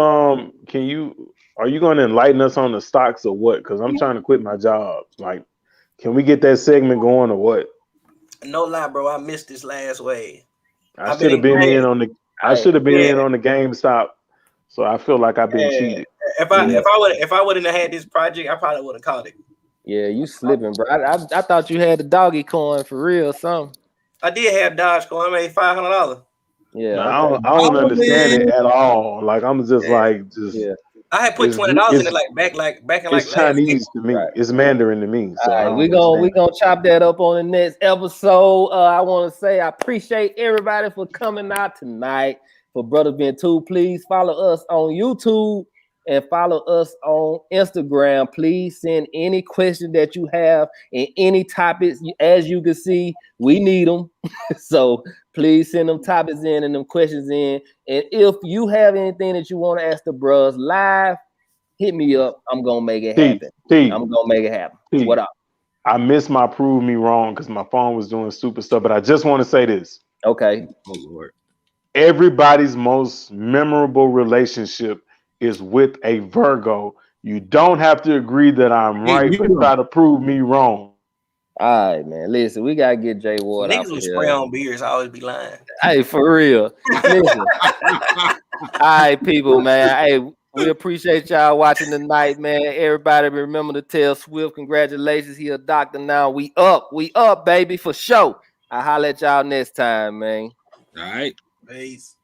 are you going to enlighten us on the stocks or what? Because I'm trying to quit my job. Like, can we get that segment going or what? No lie, bro. I missed this last wave. I should have been in on the GameStop. So I feel like I've been cheated. If I wouldn't have had this project, I probably would have caught it. Yeah, you slipping, bro. I thought you had the doggy coin for real or something. I did have Dogecoin. I made $500. Yeah, no, I don't understand it at all. Like I'm just I had put $20 in it back in it's Chinese to me. Right. It's Mandarin to me. So all right, we gonna chop that up on the next episode. I want to say I appreciate everybody for coming out tonight. For Brothers Being Two, please follow us on YouTube and follow us on Instagram. Please send any question that you have and any topics. As you can see, we need them. So please send them topics in and them questions in. And if you have anything that you want to ask the bros live, hit me up. I'm going to make it happen. I'm going to make it happen. What up? I missed my prove me wrong because my phone was doing stupid stuff, but I just want to say this. Okay. Oh, Lord. Everybody's most memorable relationship is with a Virgo. You don't have to agree that I'm right, but try to prove me wrong. All right, man. Listen, we gotta get Jay Ward out here. Niggas who spray on beers always be lying. Hey, for real. Listen. All right, people, man. Hey, we appreciate y'all watching tonight, man. Everybody remember to tell Swift congratulations. He a doctor now. We up, baby, for sure. I'll holler at y'all next time, man. All right. Peace.